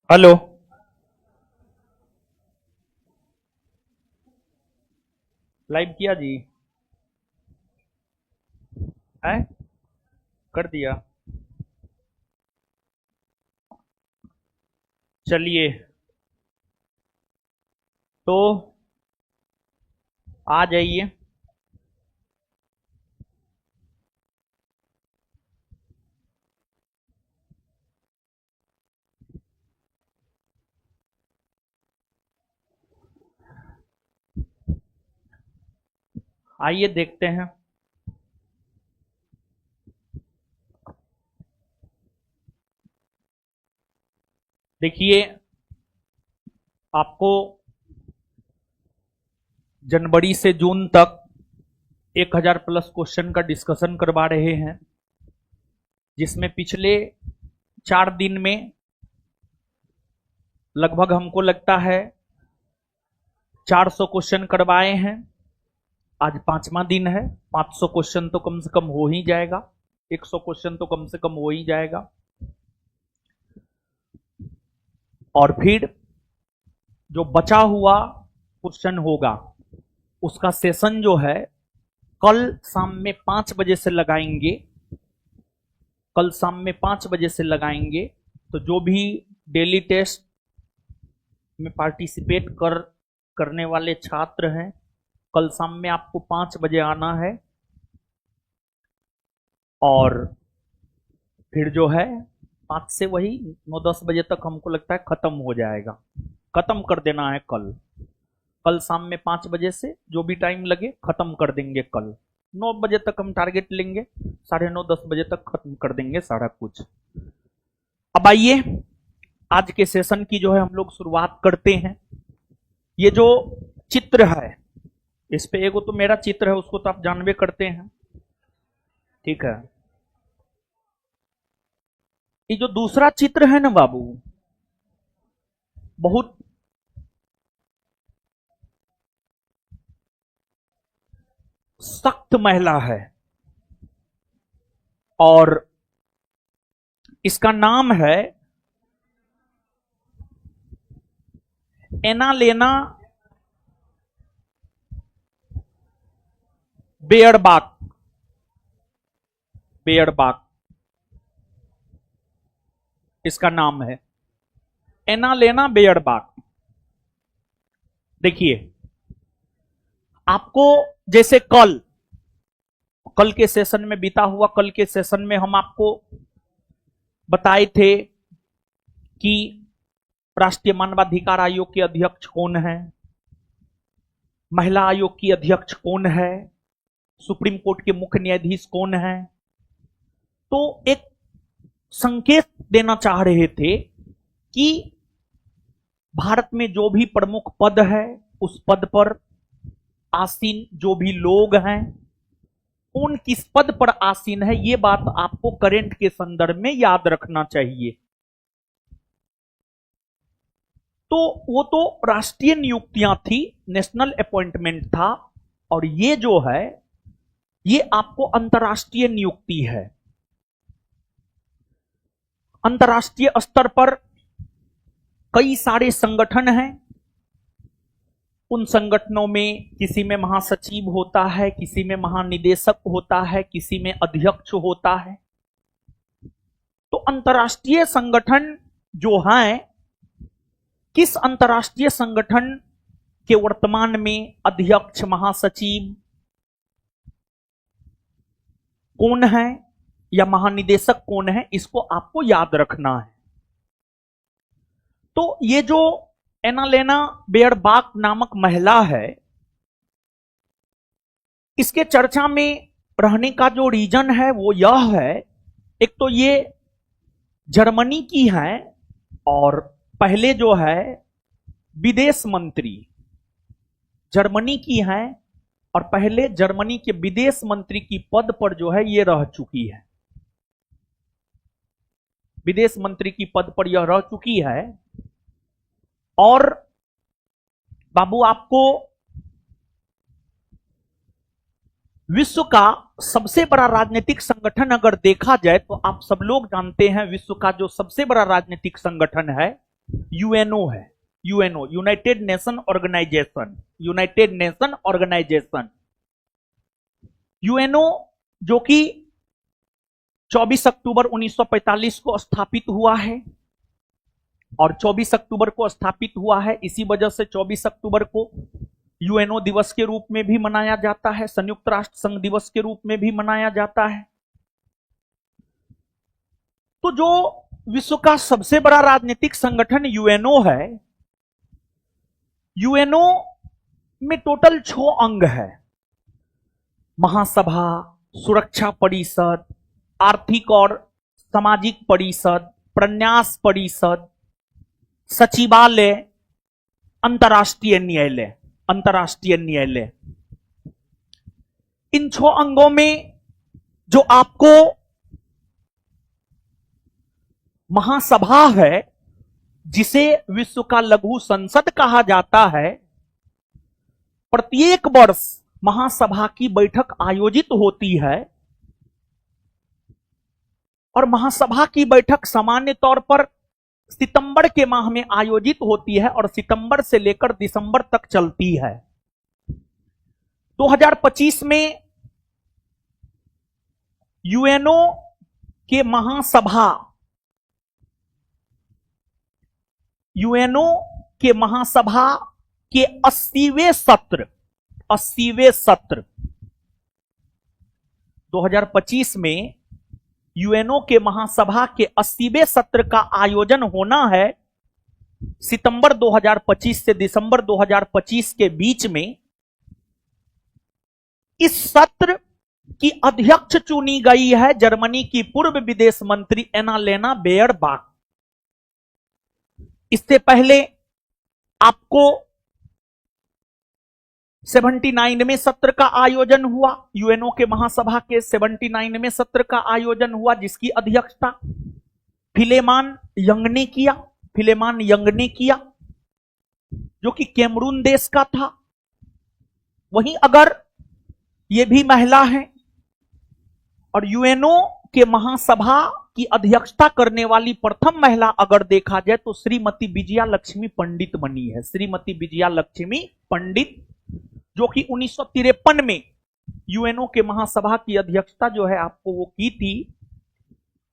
Hello. Live किया जी? है? कर दिया। चलिए, तो आ जाइए। आइए देखते हैं। देखिए, आपको जनवरी से जून तक 1000 प्लस क्वेश्चन का डिस्कशन करवा रहे हैं, जिसमें पिछले 4 दिन में लगभग हमको लगता है 400 क्वेश्चन करवाए हैं। आज 5वां दिन है। 500 क्वेश्चन तो कम से कम हो ही जाएगा। 100 क्वेश्चन तो कम से कम हो ही जाएगा। और फिर जो बचा हुआ क्वेश्चन होगा उसका सेशन जो है कल शाम में 5 बजे से लगाएंगे। कल शाम में 5 बजे से लगाएंगे। तो जो भी डेली टेस्ट में पार्टिसिपेट करने वाले छात्र हैं, कल शाम में आपको 5 बजे आना है। और फिर जो है 5 से वही 9-10 बजे तक हमको लगता है खत्म हो जाएगा। खत्म कर देना है कल। कल शाम में 5 बजे से जो भी टाइम लगे खत्म कर देंगे। कल 9 बजे तक हम टारगेट लेंगे, 9:30-10 बजे तक खत्म कर देंगे सारा कुछ। अब आइए आज के सेशन की जो है हम लोग शुरुआत करते हैं। ये जो चित्र है, इस पे एगो तो मेरा चित्र है, उसको तो आप जानबे करते हैं, ठीक है। ये जो दूसरा चित्र है ना बाबू, बहुत सख्त महिला है और इसका नाम है एनालेना बेयरबाक। बेयरबाक इसका नाम है, एनालेना बेयरबाक। देखिए, आपको जैसे कल के सेशन में बीता हुआ, कल के सेशन में हम आपको बताए थे कि राष्ट्रीय मानवाधिकार आयोग के अध्यक्ष कौन है, महिला आयोग की अध्यक्ष कौन है, सुप्रीम कोर्ट के मुख्य न्यायाधीश कौन है। तो एक संकेत देना चाह रहे थे कि भारत में जो भी प्रमुख पद है उस पद पर आसीन जो भी लोग हैं, कौन किस पद पर आसीन है, यह बात आपको करंट के संदर्भ में याद रखना चाहिए। तो वो तो राष्ट्रीय नियुक्तियां थी, नेशनल अपॉइंटमेंट था। और ये जो है ये आपको अंतर्राष्ट्रीय नियुक्ति है। अंतर्राष्ट्रीय स्तर पर कई सारे संगठन हैं। उन संगठनों में किसी में महासचिव होता है, किसी में महानिदेशक होता है, किसी में अध्यक्ष होता है। तो अंतर्राष्ट्रीय संगठन जो हैं, किस अंतर्राष्ट्रीय संगठन के वर्तमान में अध्यक्ष महासचिव कौन है या महानिदेशक कौन है, इसको आपको याद रखना है। तो ये जो एनालेना बेयरबाक नामक महिला है, इसके चर्चा में रहने का जो रीजन है वो यह है, एक तो ये जर्मनी की है और पहले जो है विदेश मंत्री जर्मनी की है और पहले जर्मनी के विदेश मंत्री की पद पर जो है ये रह चुकी है। विदेश मंत्री की पद पर यह रह चुकी है। और बाबू, आपको विश्व का सबसे बड़ा राजनीतिक संगठन अगर देखा जाए तो आप सब लोग जानते हैं, विश्व का जो सबसे बड़ा राजनीतिक संगठन है यूएनओ है। UNO, United Nation Organisation, United Nation Organisation. UNO जो कि 24 अक्टूबर 1945 को स्थापित हुआ है और 24 अक्टूबर को स्थापित हुआ है। इसी वजह से 24 अक्टूबर को यूएनओ दिवस के रूप में भी मनाया जाता है, संयुक्त राष्ट्र संघ दिवस के रूप में भी मनाया जाता है। तो जो विश्व का सबसे बड़ा राजनीतिक संगठन यूएनओ है, यूएनओ में टोटल 6 अंग है। महासभा, सुरक्षा परिषद, आर्थिक और सामाजिक परिषद, प्रन्यास परिषद, सचिवालय, अंतर्राष्ट्रीय न्यायालय। अंतर्राष्ट्रीय न्यायालय, इन 6 अंगों में जो आपको महासभा है, जिसे विश्व का लघु संसद कहा जाता है, प्रत्येक वर्ष महासभा की बैठक आयोजित होती है और महासभा की बैठक सामान्य तौर पर सितंबर के माह में आयोजित होती है और सितंबर से लेकर दिसंबर तक चलती है। 2025 में यूएनओ के महासभा, यूएनओ के महासभा के 80वें सत्र 2025 में यूएनओ के महासभा के 80वें सत्र का आयोजन होना है। सितंबर 2025 से दिसंबर 2025 के बीच में इस सत्र की अध्यक्ष चुनी गई है जर्मनी की पूर्व विदेश मंत्री एनालेना बेयरबाख। इससे पहले आपको 79वें सत्र का आयोजन हुआ, यूएनओ के महासभा के 79वें सत्र का आयोजन हुआ, जिसकी अध्यक्षता फिलेमान यंग ने किया, जो कि कैमरून देश का था। वहीं अगर ये भी महिला है और यूएनओ के महासभा की अध्यक्षता करने वाली प्रथम महिला अगर देखा जाए तो श्रीमती विजया लक्ष्मी पंडित बनी है। श्रीमती विजया लक्ष्मी पंडित, जो कि 1953 में यूएनओ के महासभा की अध्यक्षता जो है आपको वो की थी।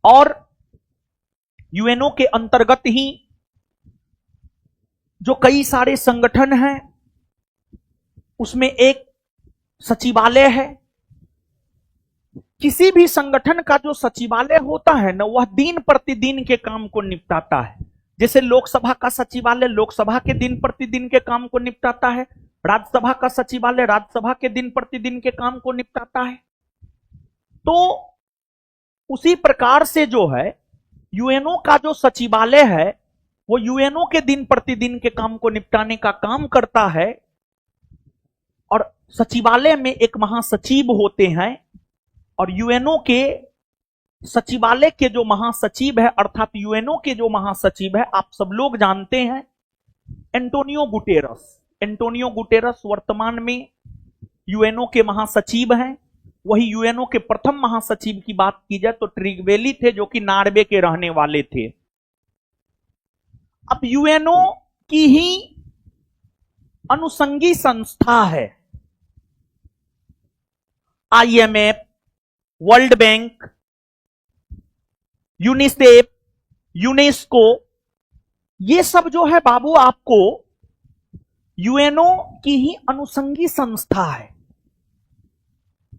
और यूएनओ के अंतर्गत ही जो कई सारे संगठन हैं, उसमें एक सचिवालय है। किसी भी संगठन का जो सचिवालय होता है ना, वह दिन प्रतिदिन के काम को निपटाता है। जैसे लोकसभा का सचिवालय लोकसभा के दिन प्रतिदिन के काम को निपटाता है, राज्यसभा का सचिवालय राज्यसभा के दिन प्रतिदिन के काम को निपटाता है। तो उसी प्रकार से जो है यूएनओ का जो सचिवालय है, वो यूएनओ के दिन प्रतिदिन के काम को निपटाने का काम करता है। और सचिवालय में एक महासचिव होते हैं और यूएनओ के सचिवालय के जो महासचिव है, अर्थात यूएनओ के जो महासचिव है, आप सब लोग जानते हैं, एंटोनियो गुटेरस। एंटोनियो गुटेरस वर्तमान में यूएनओ के महासचिव हैं। वही यूएनओ के प्रथम महासचिव की बात की जाए तो ट्रिगवेली थे, जो कि नॉर्वे के रहने वाले थे। अब यूएनओ की ही अनुषंगी संस्था है IMF, world bank, UNICEF, UNESCO. ये सब जो है बाबू आपको यूएनओ की ही अनुषंगी संस्था है।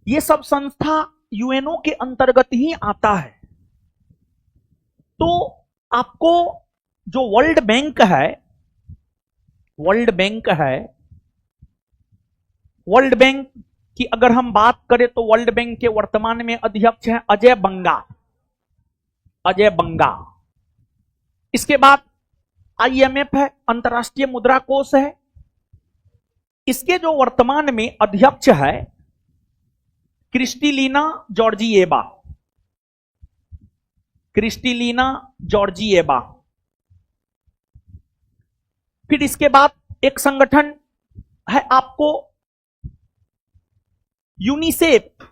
ये सब संस्था यूएनओ के अंतर्गत ही आता है। तो आपको जो वर्ल्ड बैंक है, वर्ल्ड बैंक की अगर हम बात करें तो वर्ल्ड बैंक के वर्तमान में अध्यक्ष हैं अजय बंगा। इसके बाद आईएमएफ है, अंतर्राष्ट्रीय मुद्रा कोष है। इसके जो वर्तमान में अध्यक्ष है क्रिस्टलिना जॉर्जिएवा। फिर इसके बाद एक संगठन है आपको यूनिसेफ।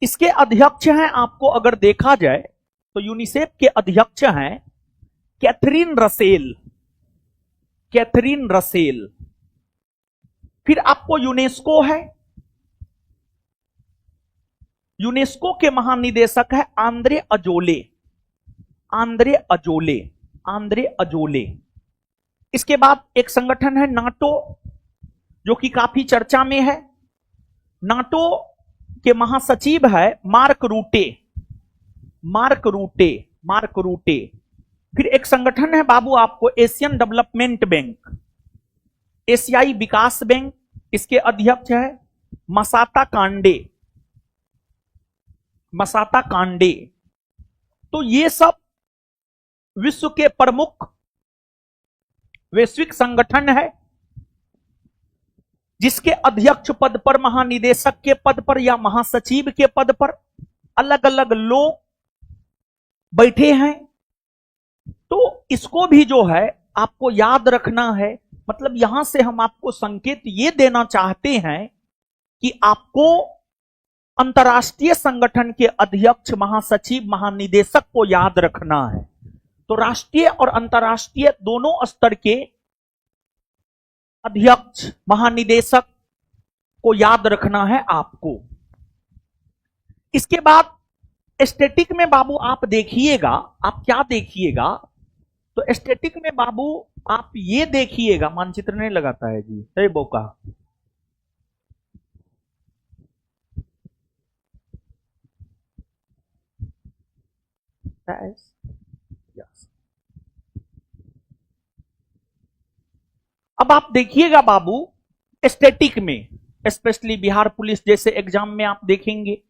इसके अध्यक्ष हैं, आपको अगर देखा जाए तो यूनिसेफ के अध्यक्ष हैं कैथरीन रसेल, कैथरीन रसेल। फिर आपको यूनेस्को है, यूनेस्को के महानिदेशक है Andre Azoulay, Andre Azoulay, Andre Azoulay. इसके बाद एक संगठन है नाटो, जो कि काफी चर्चा में है। नाटो के महासचिव है मार्क रूटे, मार्क रूटे, मार्क रूटे। फिर एक संगठन है बाबू आपको एशियन डेवलपमेंट बैंक, एशियाई विकास बैंक, इसके अध्यक्ष है मसाता कांडे, मसाता कांडे। तो ये सब विश्व के प्रमुख वैश्विक संगठन है, जिसके अध्यक्ष पद पर, महानिदेशक के पद पर या महासचिव के पद पर अलग अलग लोग बैठे हैं। तो इसको भी जो है आपको याद रखना है। मतलब यहां से हम आपको संकेत ये देना चाहते हैं कि आपको अंतर्राष्ट्रीय संगठन के अध्यक्ष, महासचिव, महानिदेशक को याद रखना है। तो राष्ट्रीय और अंतर्राष्ट्रीय दोनों स्तर के अध्यक्ष, महानिदेशक को याद रखना है आपको। इसके बाद स्टैटिक में बाबू आप देखिएगा, आप क्या देखिएगा, तो स्टैटिक में बाबू आप ये देखिएगा, मानचित्र नहीं लगाता है जी, सही बोका। अब आप देखिएगा बाबू स्टैटिक में, स्पेशली बिहार पुलिस जैसे एग्जाम में आप देखेंगे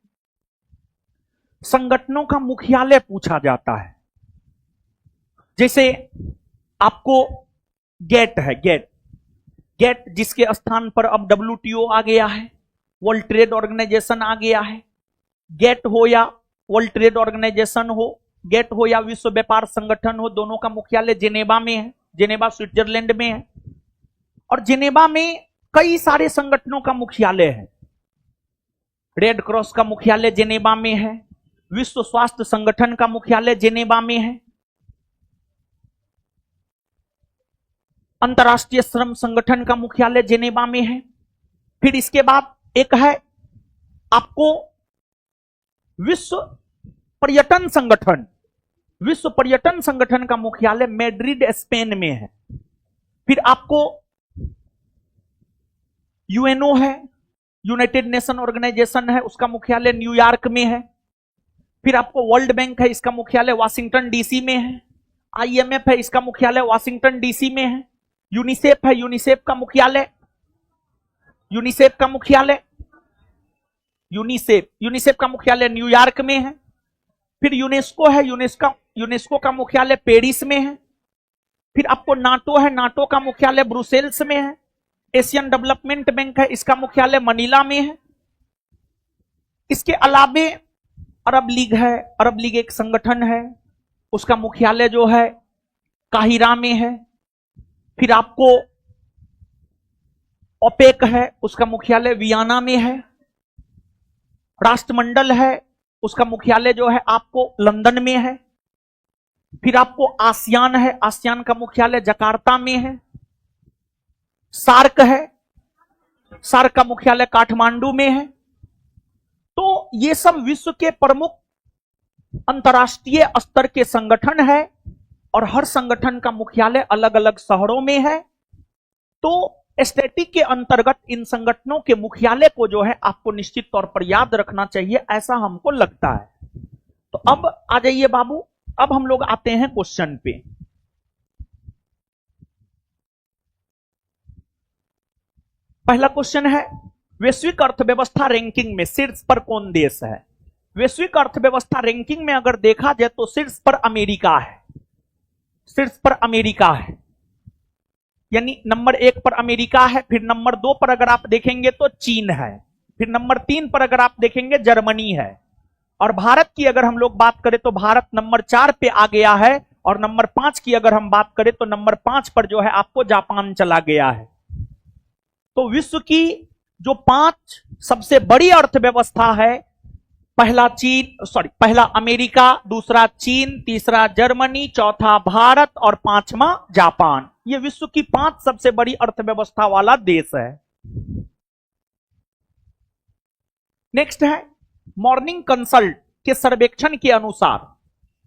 संगठनों का मुख्यालय पूछा जाता है। जैसे आपको गेट है, गेट, गेट जिसके स्थान पर अब WTO आ गया है, वर्ल्ड ट्रेड ऑर्गेनाइजेशन आ गया है। गेट हो या वर्ल्ड ट्रेड ऑर्गेनाइजेशन हो, गेट हो या विश्व व्यापार संगठन हो, दोनों का मुख्यालय जेनेवा में है, जेनेवा स्विट्जरलैंड में है। और जेनेवा में कई सारे संगठनों का मुख्यालय है। रेड क्रॉस का मुख्यालय जेनेवा में है, विश्व स्वास्थ्य संगठन का मुख्यालय जेनेवा में है, अंतर्राष्ट्रीय श्रम संगठन का मुख्यालय जेनेवा में है। फिर इसके बाद एक है आपको विश्व पर्यटन संगठन, विश्व पर्यटन संगठन का मुख्यालय मैड्रिड स्पेन में है। फिर आपको यूएनओ है, यूनाइटेड नेशन ऑर्गेनाइजेशन है, उसका मुख्यालय न्यूयॉर्क में है। फिर आपको वर्ल्ड बैंक है, इसका मुख्यालय वाशिंगटन डीसी में है। IMF है, इसका मुख्यालय वाशिंगटन डीसी में है। यूनिसेफ है, यूनिसेफ का मुख्यालय, यूनिसेफ का मुख्यालय, यूनिसेफ का मुख्यालय न्यूयॉर्क में है। फिर यूनेस्को है, यूनेस्को का मुख्यालय पेरिस में है। फिर आपको नाटो है, नाटो का मुख्यालय ब्रुसेल्स में है। एशियन डेवलपमेंट बैंक है, इसका मुख्यालय मनीला में है। इसके अलावे अरब लीग है, अरब लीग एक संगठन है, उसका मुख्यालय जो है काहिरा में है। फिर आपको ओपेक है, उसका मुख्यालय वियना में है। राष्ट्रमंडल है, उसका मुख्यालय जो है आपको लंदन में है। फिर आपको आसियान है, आसियान का मुख्यालय जकार्ता में है। सार्क है, सार्क का मुख्यालय काठमांडू में है। तो ये सब विश्व के प्रमुख अंतर्राष्ट्रीय स्तर के संगठन है और हर संगठन का मुख्यालय अलग अलग शहरों में है। तो स्टैटिक के अंतर्गत इन संगठनों के मुख्यालय को जो है आपको निश्चित तौर पर याद रखना चाहिए, ऐसा हमको लगता है। तो अब आ जाइए बाबू, अब हम लोग आते हैं क्वेश्चन पे। पहला क्वेश्चन है, वैश्विक अर्थव्यवस्था रैंकिंग में शीर्ष पर कौन देश है? वैश्विक अर्थव्यवस्था रैंकिंग में अगर देखा जाए तो शीर्ष पर अमेरिका है, शीर्ष पर अमेरिका है, यानी नंबर 1 पर अमेरिका है। फिर नंबर 2 पर अगर आप देखेंगे तो चीन है। फिर नंबर 3 पर अगर आप देखेंगे जर्मनी है। और भारत की अगर हम लोग बात करें तो भारत नंबर 4 पे आ गया है। और नंबर 5 की अगर हम बात करें तो नंबर 5 पर जो है आपको जापान चला गया है। तो विश्व की जो 5 सबसे बड़ी अर्थव्यवस्था है पहला अमेरिका, दूसरा चीन, तीसरा जर्मनी, चौथा भारत और पांचवा जापान। ये विश्व की 5 सबसे बड़ी अर्थव्यवस्था वाला देश है। नेक्स्ट है मॉर्निंग कंसल्ट के सर्वेक्षण के अनुसार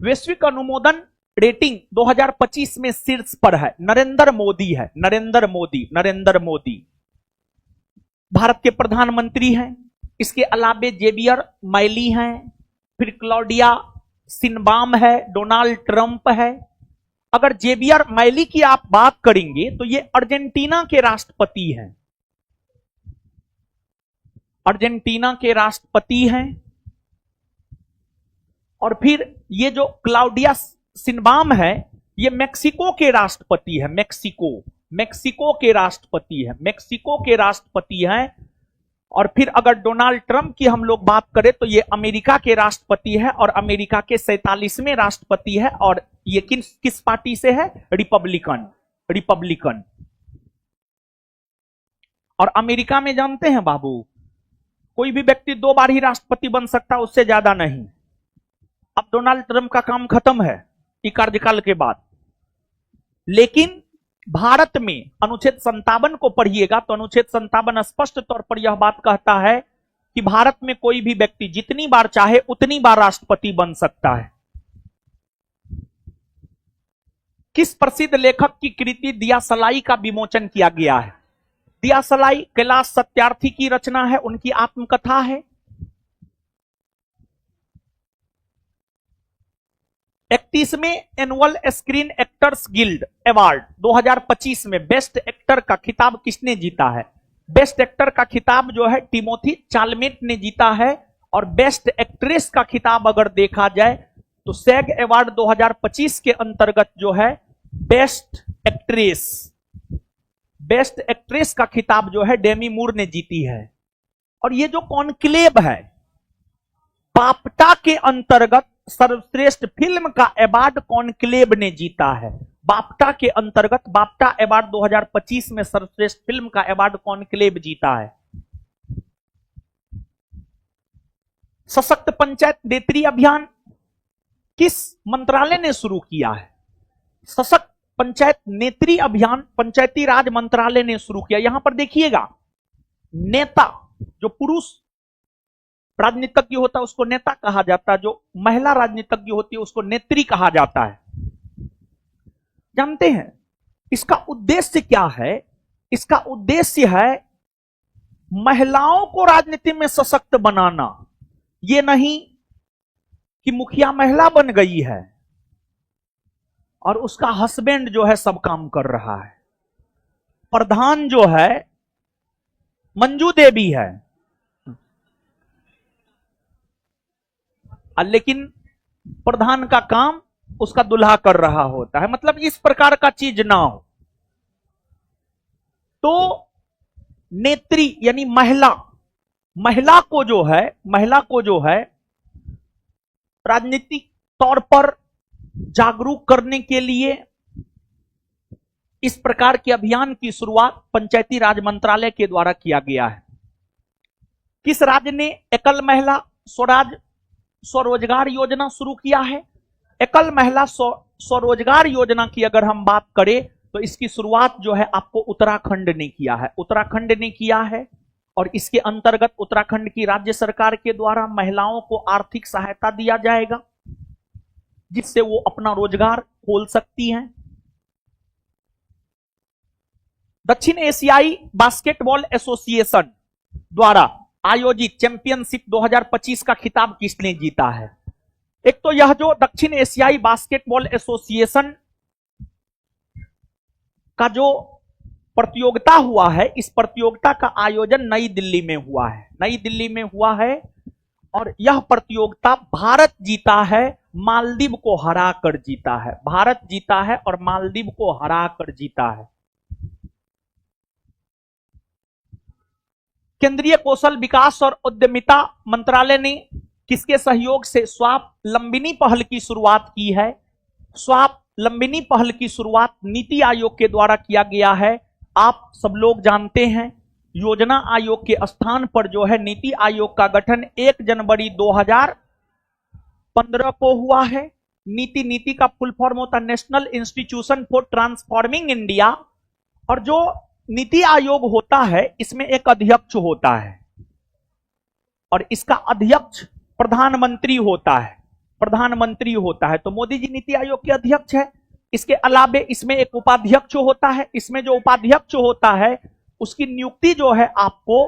वैश्विक अनुमोदन रेटिंग 2025 में शीर्ष पर है नरेंद्र मोदी है। नरेंद्र मोदी भारत के प्रधानमंत्री हैं। इसके अलावे जेवियर मैली हैं, फिर क्लॉडिया शिनबाम है, डोनाल्ड ट्रंप है। अगर जेवियर मैली की आप बात करेंगे तो ये अर्जेंटीना के राष्ट्रपति हैं। अर्जेंटीना के राष्ट्रपति हैं। और फिर ये जो क्लाउडिया शिनबाम है ये मेक्सिको के राष्ट्रपति है। मेक्सिको के राष्ट्रपति हैं। और फिर अगर डोनाल्ड ट्रंप की हम लोग बात करें तो ये अमेरिका के राष्ट्रपति है और अमेरिका के 47वें राष्ट्रपति है। और ये किस पार्टी से है? रिपब्लिकन। और अमेरिका में जानते हैं बाबू, कोई भी व्यक्ति 2 बार ही राष्ट्रपति बन सकता, उससे ज्यादा नहीं। अब डोनाल्ड ट्रंप का काम खत्म है इस कार्यकाल के बाद, लेकिन भारत में अनुच्छेद 57 को पढ़िएगा तो अनुच्छेद 57 स्पष्ट तौर पर यह बात कहता है कि भारत में कोई भी व्यक्ति जितनी बार चाहे उतनी बार राष्ट्रपति बन सकता है। किस प्रसिद्ध लेखक की कृति दियासलाई का विमोचन किया गया है? दियासलाई कैलाश सत्यार्थी की रचना है, उनकी आत्मकथा है। 31वें annual screen actors guild award 2025 में बेस्ट एक्टर का खिताब किसने जीता है? बेस्ट एक्टर का खिताब जो है टिमोथी चालमेट ने जीता है। और बेस्ट एक्ट्रेस का खिताब अगर देखा जाए तो सैग अवार्ड 2025 के अंतर्गत जो है बेस्ट एक्ट्रेस का खिताब जो है डेमी मूर ने जीती है। और ये जो कॉन्क्लेव है, बाफ्टा के अंतर्गत सर्वश्रेष्ठ फिल्म का अवार्ड कॉन्क्लेव ने जीता है। बाफ्टा के अंतर्गत बाफ्टा अवार्ड 2025 में सर्वश्रेष्ठ फिल्म का अवार्ड कॉन्क्लेव जीता है। सशक्त पंचायत नेत्री अभियान किस मंत्रालय ने शुरू किया है? सशक्त पंचायत नेत्री अभियान पंचायती राज मंत्रालय ने शुरू किया। यहां पर देखिएगा, नेता जो पुरुष राजनीतिज्ञ होता है उसको नेता कहा जाता है, जो महिला राजनीतिज्ञ होती है उसको नेत्री कहा जाता है। जानते हैं इसका उद्देश्य क्या है? इसका उद्देश्य है महिलाओं को राजनीति में सशक्त बनाना। ये नहीं कि मुखिया महिला बन गई है और उसका हस्बैंड जो है सब काम कर रहा है। प्रधान जो है मंजू देवी है, लेकिन प्रधान का काम उसका दुल्हा कर रहा होता है। मतलब इस प्रकार का चीज ना हो। तो नेत्री यानी महिला को जो है राजनीतिक तौर पर जागरूक करने के लिए इस प्रकार के अभियान की शुरुआत पंचायती राज मंत्रालय के द्वारा किया गया है। किस राज्य ने एकल महिला स्वरोजगार योजना शुरू किया है? एकल महिला स्वरोजगार योजना की अगर हम बात करें तो इसकी शुरुआत जो है आपको उत्तराखंड ने किया है। और इसके अंतर्गत उत्तराखंड की राज्य सरकार के द्वारा महिलाओं को आर्थिक सहायता दिया जाएगा जिससे वो अपना रोजगार खोल सकती हैं। दक्षिण एशियाई बास्केटबॉल एसोसिएशन द्वारा आयोजित चैंपियनशिप 2025 का खिताब किसने जीता है? एक तो यह जो दक्षिण एशियाई बास्केटबॉल एसोसिएशन का जो प्रतियोगिता हुआ है, इस प्रतियोगिता का आयोजन नई दिल्ली में हुआ है। और यह प्रतियोगिता भारत जीता है, मालदीव को हरा कर जीता है। भारत जीता है और मालदीव को हरा कर जीता है। केंद्रीय कौशल विकास और उद्यमिता मंत्रालय ने किसके सहयोग से स्वावलंबिनी पहल की शुरुआत की है? स्वावलंबिनी पहल की शुरुआत नीति आयोग के द्वारा किया गया है। आप सब लोग जानते हैं योजना आयोग के स्थान पर जो है नीति आयोग का गठन 1 जनवरी 2015 को हुआ है। नीति का फुल फॉर्म होता है national institution for transforming India. और जो नीति आयोग होता है इसमें एक अध्यक्ष होता है और इसका अध्यक्ष प्रधानमंत्री होता है। तो मोदी जी नीति आयोग के अध्यक्ष है। इसके अलावे इसमें एक उपाध्यक्ष होता है। इसमें जो उपाध्यक्ष होता है उसकी नियुक्ति जो है आपको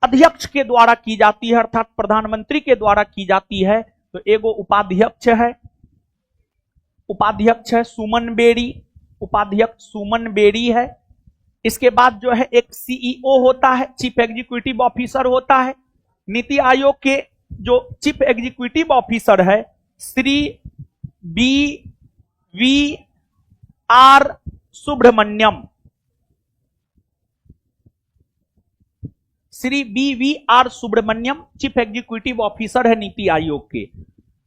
अध्यक्ष के द्वारा की जाती है, अर्थात प्रधानमंत्री के द्वारा की जाती है। तो एगो उपाध्यक्ष है सुमन बेरी, उपाध्यक्ष सुमन बेरी है। इसके बाद जो है एक सीईओ होता है, चीफ एग्जीक्यूटिव ऑफिसर होता है। नीति आयोग के जो चीफ एग्जीक्यूटिव ऑफिसर है Shri BVR Subrahmanyam, chief executive officer है नीति आयोग के।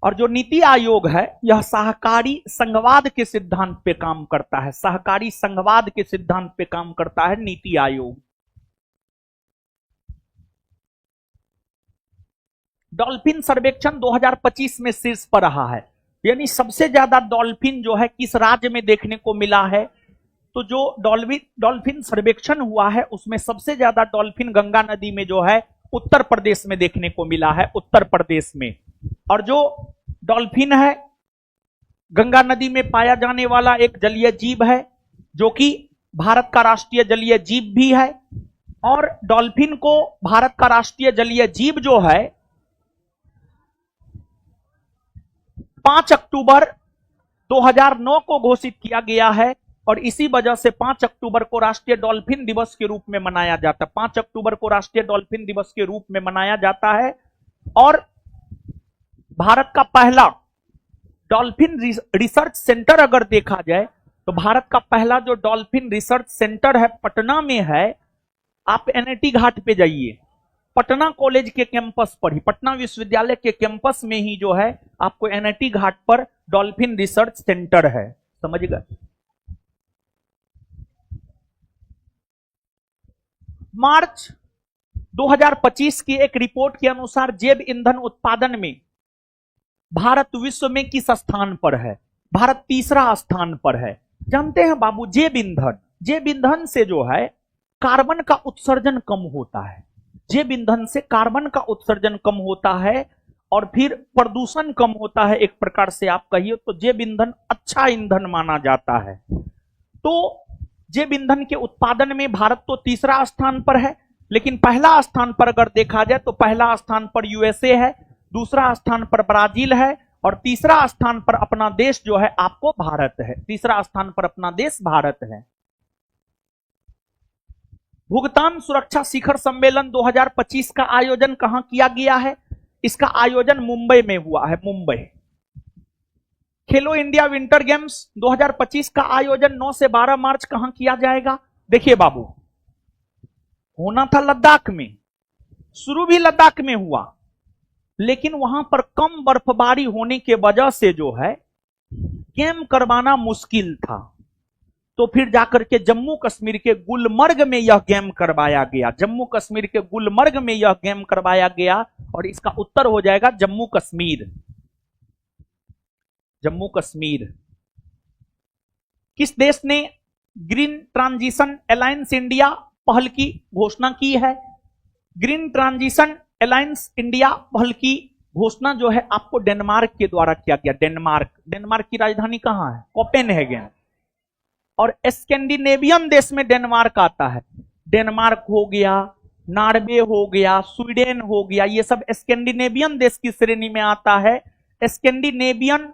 और जो नीति आयोग है यह सहकारी संघवाद के सिद्धांत पे काम करता है। सहकारी संघवाद के सिद्धांत पे काम करता है नीति आयोग। डॉल्फिन सर्वेक्षण 2025 में शीर्ष पर रहा है, यानी सबसे ज्यादा डॉल्फिन जो है किस राज्य में देखने को मिला है। तो जो डॉल्फिन सर्वेक्षण हुआ है उसमें सबसे ज्यादा डॉल्फिन गंगा नदी में जो है उत्तर प्रदेश में देखने को मिला है, उत्तर प्रदेश में। और जो डॉल्फिन है गंगा नदी में पाया जाने वाला एक जलीय जीव है जो कि भारत का राष्ट्रीय जलीय जीव भी है। और डॉल्फिन को भारत का राष्ट्रीय जलीय जीव जो है 5 अक्टूबर 2009 को घोषित किया गया है और इसी वजह से 5 अक्टूबर को राष्ट्रीय डॉल्फिन दिवस के रूप में मनाया जाता है। 5 अक्टूबर को राष्ट्रीय डॉल्फिन दिवस के रूप में मनाया जाता है। और भारत का पहला डॉल्फिन रिसर्च सेंटर अगर देखा जाए तो भारत का पहला जो डॉल्फिन रिसर्च सेंटर है पटना में है। आप एनआईटी घाट पे जाइए, पटना कॉलेज के कैंपस पर ही, पटना विश्वविद्यालय के कैंपस में ही जो है आपको एनआईटी घाट पर डॉल्फिन रिसर्च सेंटर है। समझ गए। मार्च 2025 की एक रिपोर्ट के अनुसार जैव ईंधन उत्पादन में भारत विश्व में किस स्थान पर है? भारत तीसरा स्थान पर है। जानते हैं बाबू, जैव ईंधन से जो है कार्बन का उत्सर्जन कम होता है। जैव ईंधन से कार्बन का उत्सर्जन कम होता है और फिर प्रदूषण कम होता है। एक प्रकार से आप कहिए तो जैव ईंधन अच्छा ईंधन माना जाता है। तो जैव ईंधन के उत्पादन में भारत तो तीसरा स्थान पर है, लेकिन पहला स्थान पर अगर देखा जाए तो पहला स्थान पर यूएसए है, दूसरा स्थान पर ब्राजील है और तीसरा स्थान पर अपना देश जो है आपको भारत है। तीसरा स्थान पर अपना देश भारत है। भुगतान सुरक्षा शिखर सम्मेलन 2025 का आयोजन कहां किया गया है? इसका आयोजन मुंबई में हुआ है, मुंबई। खेलो इंडिया विंटर गेम्स 2025 का आयोजन 9 से 12 मार्च कहां किया जाएगा? देखिए बाबू, होना था लद्दाख में, शुरू भी लद्दाख में हुआ, लेकिन वहां पर कम बर्फबारी होने के वजह से जो है गेम करवाना मुश्किल था। तो फिर जाकर के जम्मू कश्मीर के गुलमर्ग में यह गेम करवाया गया। जम्मू कश्मीर के गुलमर्ग में यह गेम करवाया गया और इसका उत्तर हो जाएगा जम्मू कश्मीर। जम्मू कश्मीर। किस देश ने ग्रीन ट्रांजिशन अलायंस इंडिया पहल की घोषणा की है? ग्रीन ट्रांजिशन अलायंस इंडिया पहल की घोषणा जो है आपको डेनमार्क के द्वारा किया गया। डेनमार्क की राजधानी कहां है? कोपेनहेगन। और स्कैंडिनेवियन देश में डेनमार्क आता है। डेनमार्क हो गया, नॉर्वे हो गया, स्वीडन हो गया, ये सब स्कैंडिनेवियन देश की श्रेणी में आता है। स्कैंडिनेवियन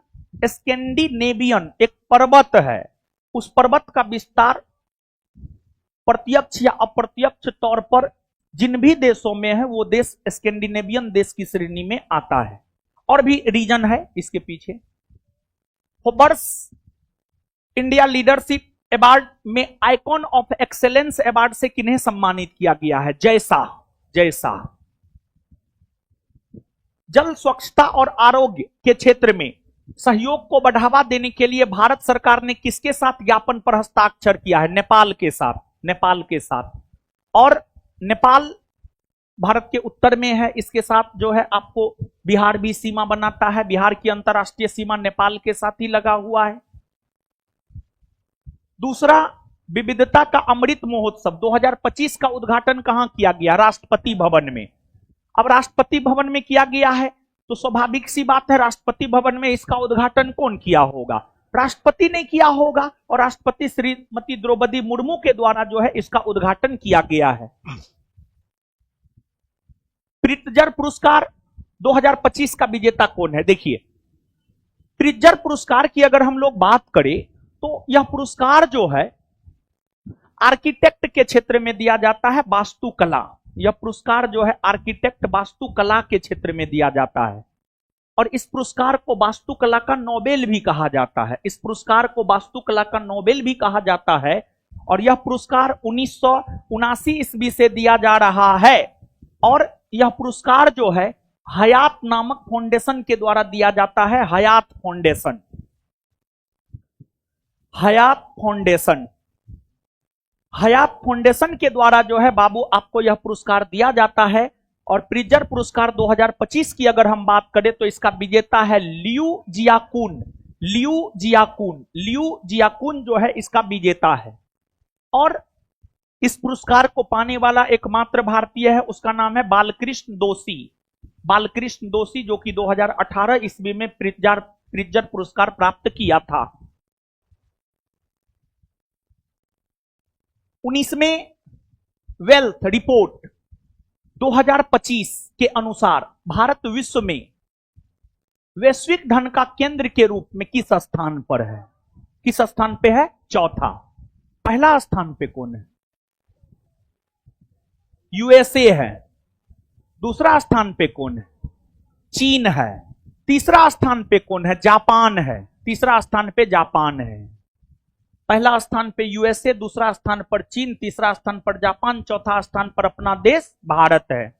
एक पर्वत है, उस पर्वत का विस्तार प्रत्यक्ष या अप्रत्यक्ष तौर पर जिन भी देशों में है वो देश स्कैंडिनेवियन देश की श्रेणी में आता है। और भी रीजन है इसके पीछे। फोर्ब्स इंडिया लीडरशिप अवार्ड में आइकॉन ऑफ एक्सेलेंस अवार्ड से किन्हें सम्मानित किया गया है? जैसा जल स्वच्छता और आरोग्य के क्षेत्र में सहयोग को बढ़ावा देने के लिए भारत सरकार ने किसके साथ ज्ञापन पर हस्ताक्षर किया है? नेपाल के साथ। और नेपाल भारत के उत्तर में है, इसके साथ जो है आपको बिहार भी सीमा बनाता है, बिहार की अंतरराष्ट्रीय सीमा नेपाल के साथ ही लगा हुआ है। दूसरा, विविधता का अमृत महोत्सव 2025 का उद्घाटन कहां किया गया? राष्ट्रपति भवन में। अब राष्ट्रपति भवन में किया गया है तो स्वाभाविक सी बात है, राष्ट्रपति भवन में इसका उद्घाटन कौन किया होगा? राष्ट्रपति ने किया होगा, और राष्ट्रपति श्रीमती द्रौपदी मुर्मू के द्वारा जो है इसका उद्घाटन किया गया है। प्रित्जर पुरस्कार 2025 का विजेता कौन है? देखिए, प्रित्जर पुरस्कार की अगर हम लोग बात करें तो यह पुरस्कार जो है आर्किटेक्ट के क्षेत्र में दिया जाता है, वास्तुकला। यह पुरस्कार जो है आर्किटेक्ट वास्तुकला के क्षेत्र में दिया जाता है, और इस पुरस्कार को वास्तुकला का नोबेल भी कहा जाता है। इस पुरस्कार को वास्तुकला का नोबेल भी कहा जाता है, और यह पुरस्कार 1979 ईस्वी से दिया जा रहा है, और यह पुरस्कार जो है हयात नामक फाउंडेशन के द्वारा दिया जाता है। हयात फाउंडेशन, हयात फाउंडेशन, हयात फाउंडेशन के द्वारा जो है बाबू आपको यह पुरस्कार दिया जाता है। और प्रित्जर पुरस्कार 2025 की अगर हम बात करें तो इसका विजेता है लियू जियाकुन। लियू जियाकुन, लियू जियाकुन जो है इसका विजेता है। और इस पुरस्कार को पाने वाला एकमात्र भारतीय है, उसका नाम है बालकृष्ण दोषी। बालकृष्ण दोषी जो कि 2018 ईस्वी में प्रित्जर पुरस्कार प्राप्त किया था। 19वें वेल्थ रिपोर्ट 2025 के अनुसार भारत विश्व में वैश्विक धन का केंद्र के रूप में किस स्थान पर है? किस स्थान पे है? चौथा। पहला स्थान पे कौन है? यूएसए है। दूसरा स्थान पे कौन है? चीन है। तीसरा स्थान पे कौन है? जापान है। तीसरा स्थान पे जापान है। पहला स्थान पे यूएसए, दूसरा स्थान पर चीन, तीसरा स्थान पर जापान, चौथा स्थान पर अपना देश भारत है।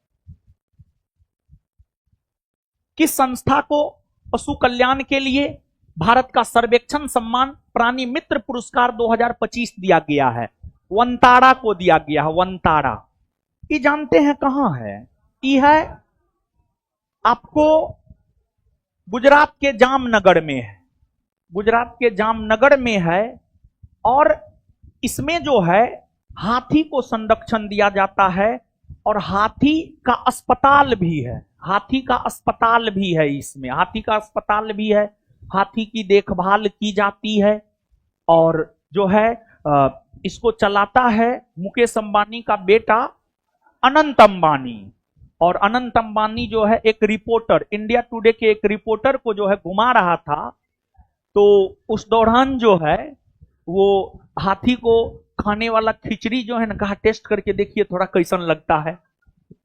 किस संस्था को पशु कल्याण के लिए भारत का सर्वेक्षण सम्मान प्राणी मित्र पुरस्कार 2025 दिया गया है? वनतारा को दिया गया है। वनतारा ये जानते हैं कहां है? ये है आपको गुजरात के जामनगर में है। गुजरात के जामनगर में है, और इसमें जो है हाथी को संरक्षण दिया जाता है, और हाथी का अस्पताल भी है। हाथी का अस्पताल भी है, इसमें हाथी का अस्पताल भी है। हाथी की देखभाल की जाती है, और जो है इसको चलाता है मुकेश अंबानी का बेटा अनंत अंबानी। और अनंत अंबानी जो है एक रिपोर्टर, इंडिया टुडे के एक रिपोर्टर को जो है घुमा रहा था, तो उस दौरान जो है वो हाथी को खाने वाला खिचड़ी जो है ना, कहा टेस्ट करके देखिए थोड़ा कैसन लगता है,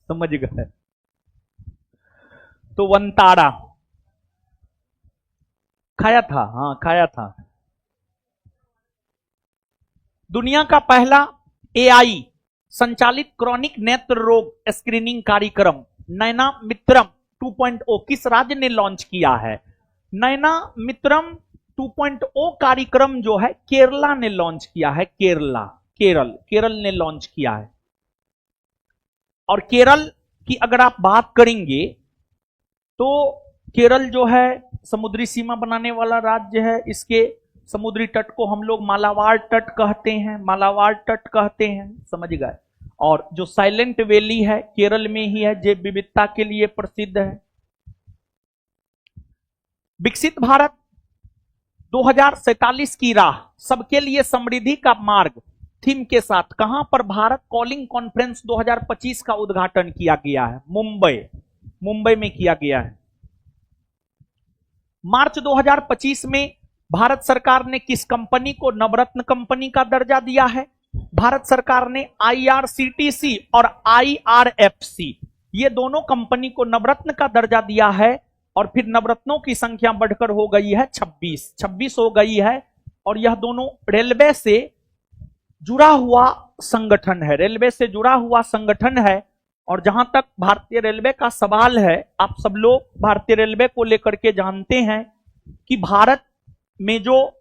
समझ गए? तो वनतारा खाया था, हाँ खाया था। दुनिया का पहला एआई संचालित क्रॉनिक नेत्र रोग स्क्रीनिंग कार्यक्रम नैना मित्रम 2.0 किस राज्य ने लॉन्च किया है? नैना मित्रम 2.0 कार्यक्रम जो है केरला ने लॉन्च किया है। केरल ने लॉन्च किया है। और केरल की अगर आप बात करेंगे तो केरल जो है समुद्री सीमा बनाने वाला राज्य है। इसके समुद्री तट को हम लोग मालाबार तट कहते हैं, मालाबार तट कहते हैं, समझ गए? और जो साइलेंट वैली है केरल में ही है, जैव विविधता के लिए प्रसिद्ध है। विकसित भारत 2047 की राह, सबके लिए समृद्धि का मार्ग थीम के साथ कहां पर भारत कॉलिंग कॉन्फ्रेंस 2025 का उद्घाटन किया गया है? मुंबई में किया गया है। मार्च 2025 में भारत सरकार ने किस कंपनी को नवरत्न कंपनी का दर्जा दिया है? भारत सरकार ने आईआरसीटीसी और आईआरएफसी ये दोनों कंपनी को नवरत्न का दर्जा दिया है, और फिर नवरत्नों की संख्या बढ़कर हो गई है 26 हो गई है। और यह दोनों रेलवे से जुड़ा हुआ संगठन है, रेलवे से जुड़ा हुआ संगठन है। और जहां तक भारतीय रेलवे का सवाल है, आप सब लोग भारतीय रेलवे को लेकर के जानते हैं कि भारत में जो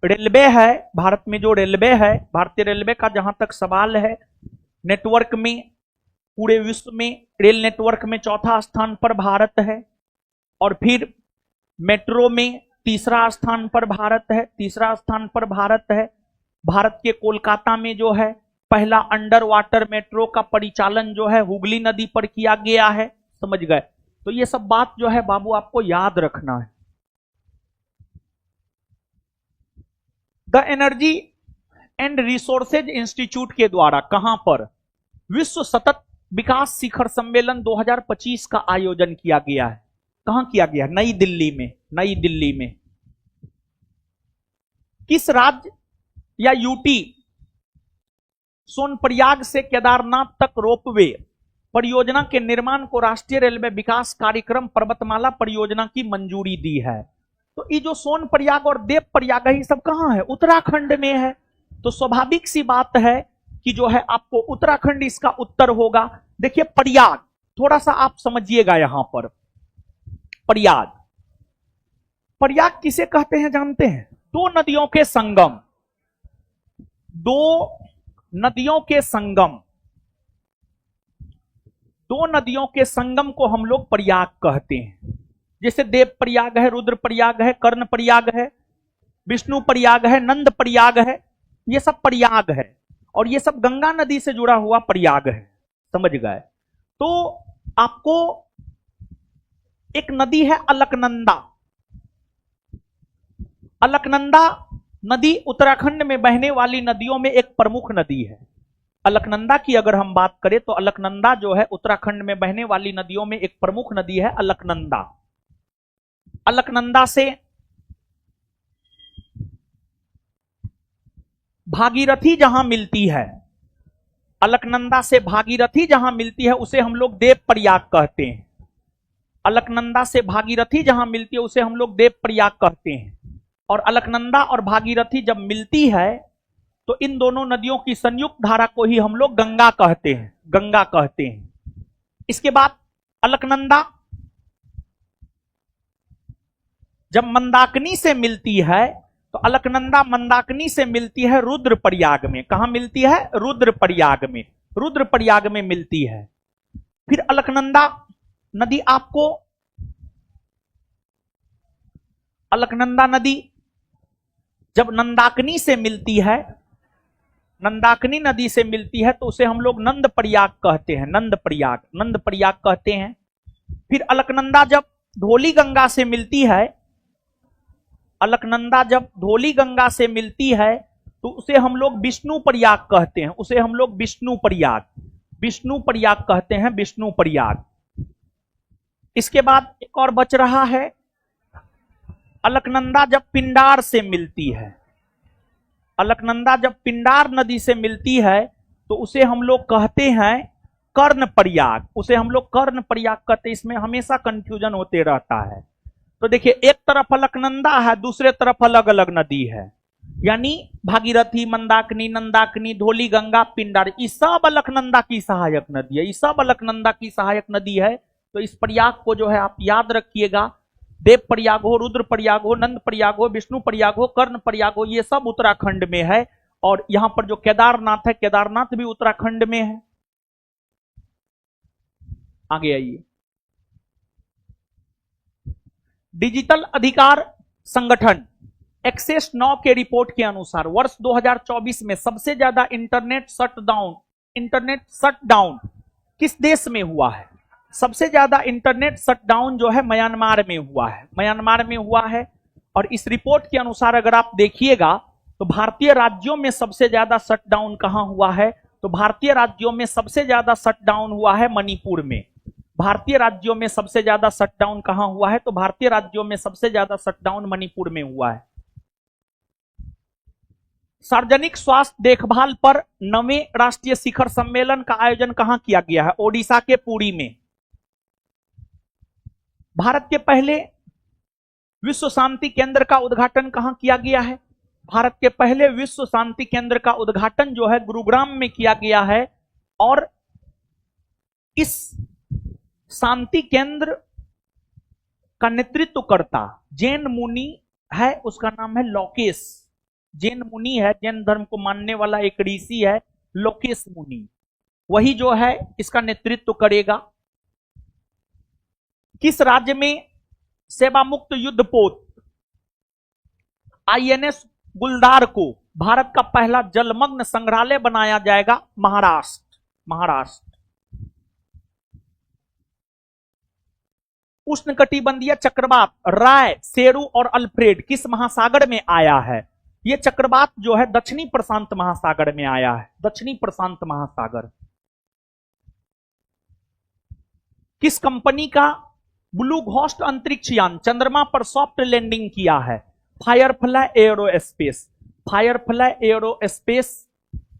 रेलवे है, भारतीय रेलवे का जहां तक सवाल है, नेटवर्क में पूरे विश्व में रेल नेटवर्क में चौथा स्थान पर भारत है, और फिर मेट्रो में तीसरा स्थान पर भारत है, तीसरा स्थान पर भारत है। भारत के कोलकाता में जो है पहला अंडर वाटर मेट्रो का परिचालन जो है हुगली नदी पर किया गया है। समझ गए? तो ये सब बात जो है बाबू आपको याद रखना है। The energy and resources institute के द्वारा कहां पर विश्व सतत विकास शिखर सम्मेलन 2025 का आयोजन किया गया है? कहां किया गया? नई दिल्ली में। नई दिल्ली में किस राज्य या यूटी सोनप्रयाग से केदारनाथ तक रोपवे परियोजना के निर्माण को राष्ट्रीय रेलवे विकास कार्यक्रम पर्वतमाला परियोजना की मंजूरी दी है? तो ये जो सोनप्रयाग और देवप्रयाग है ये सब कहां है? उत्तराखंड में है। तो स्वाभाविक सी बात है कि जो है आपको उत्तराखंड इसका उत्तर होगा। देखिए प्रयाग, थोड़ा सा आप समझिएगा यहां पर। प्रयाग, प्रयाग किसे कहते हैं जानते हैं? दो नदियों के संगम, दो नदियों के संगम, दो नदियों के संगम को हम लोग प्रयाग कहते हैं। जैसे देव प्रयाग है, रुद्र प्रयाग है, कर्ण प्रयाग है, विष्णु प्रयाग है, नंद प्रयाग है, ये सब प्रयाग है, और ये सब गंगा नदी से जुड़ा हुआ प्रयाग है। समझ गए? तो आपको एक नदी है अलकनंदा। अलकनंदा नदी उत्तराखंड में बहने वाली नदियों में एक प्रमुख नदी है। अलकनंदा की अगर हम बात करें तो अलकनंदा जो है उत्तराखंड में बहने वाली नदियों में एक प्रमुख नदी है अलकनंदा। अलकनंदा से भागीरथी जहां मिलती है, अलकनंदा से भागीरथी जहां मिलती है उसे हम लोग देव प्रयाग कहते हैं। अलकनंदा से भागीरथी जहां मिलती है उसे हम लोग देव प्रयाग कहते हैं। और अलकनंदा और भागीरथी जब मिलती है तो इन दोनों नदियों की संयुक्त धारा को ही हम लोग गंगा कहते हैं, गंगा कहते हैं। इसके बाद अलकनंदा जब मंदाकिनी से मिलती है तो अलकनंदा मंदाकिनी से मिलती है रुद्रप्रयाग में। कहां मिलती है? रुद्रप्रयाग में, रुद्रप्रयाग में मिलती है। फिर अलकनंदा नदी आपको, अलकनंदा नदी जब नंदाकिनी से मिलती है, नंदाकिनी नदी से मिलती है तो उसे हम लोग नंद प्रयाग कहते हैं, नंद प्रयाग, नंद प्रयाग कहते हैं। फिर अलकनंदा जब धौली गंगा से मिलती है, अलकनंदा जब धौली गंगा से मिलती है तो उसे हम लोग विष्णु प्रयाग कहते हैं, उसे हम लोग विष्णु प्रयाग, विष्णु प्रयाग कहते हैं, विष्णु प्रयाग। इसके बाद एक और बच रहा है, अलकनंदा जब पिंडार से मिलती है, अलकनंदा जब पिंडार नदी से मिलती है तो उसे हम लोग कहते हैं कर्ण प्रयाग, उसे हम लोग कर्ण प्रयाग कहते हैं। इसमें हमेशा कंफ्यूजन होते रहता है। तो देखिए एक तरफ अलकनंदा है, दूसरे तरफ अलग अलग नदी है, यानी भागीरथी, मंदाकिनी, नंदाकिनी, धौली गंगा, पिंडार, ये सब अलकनंदा की सहायक नदी है, ये सब अलकनंदा की सहायक नदी है। तो इस प्रयाग को जो है आप याद रखिएगा। देव प्रयाग हो, रुद्र प्रयाग हो, नंद प्रयाग हो, विष्णु प्रयाग हो, कर्ण प्रयाग हो, ये सब उत्तराखंड में है। और यहां पर जो केदारनाथ है, केदारनाथ भी उत्तराखंड में है। आगे आइए। डिजिटल अधिकार संगठन एक्सेस नाउ के रिपोर्ट के अनुसार वर्ष 2024 में सबसे ज्यादा इंटरनेट शटडाउन किस देश में हुआ है? सबसे ज्यादा इंटरनेट शटडाउन जो है म्यांमार में हुआ है, म्यांमार में हुआ है। और इस रिपोर्ट के अनुसार अगर आप देखिएगा तो भारतीय राज्यों में सबसे ज्यादा शटडाउन कहां हुआ है? तो भारतीय राज्यों में सबसे ज्यादा शटडाउन हुआ है मणिपुर में। भारतीय राज्यों में सबसे ज्यादा शटडाउन कहां हुआ है? तो भारतीय राज्यों में सबसे ज्यादा शटडाउन मणिपुर में हुआ है। सार्वजनिक स्वास्थ्य देखभाल पर 9वें राष्ट्रीय शिखर सम्मेलन का आयोजन कहां किया गया है? ओडिशा के पुरी में। भारत के पहले विश्व शांति केंद्र का उद्घाटन कहां किया गया है? भारत के पहले विश्व शांति केंद्र का उद्घाटन जो है गुरुग्राम में किया गया है। और इस शांति केंद्र का नेतृत्वकर्ता जैन मुनि है, उसका नाम है लोकेश। जैन मुनि है, जैन धर्म को मानने वाला एक ऋषि है लोकेश मुनि। वही जो है इसका नेतृत्व करेगा। किस राज्य में सेवामुक्त युद्धपोत आईएनएस गुलदार को भारत का पहला जलमग्न संग्रहालय बनाया जाएगा? महाराष्ट्र। महाराष्ट्र। उष्णकटिबंधीय चक्रवात राय, सेरू और अल्फ्रेड किस महासागर में आया है? यह चक्रवात जो है दक्षिणी प्रशांत महासागर में आया है। दक्षिणी प्रशांत महासागर। किस कंपनी का ब्लू घोस्ट अंतरिक्ष यान चंद्रमा पर सॉफ्ट लैंडिंग किया है? Firefly aerospace. फायरफ्लाई एरोस्पेस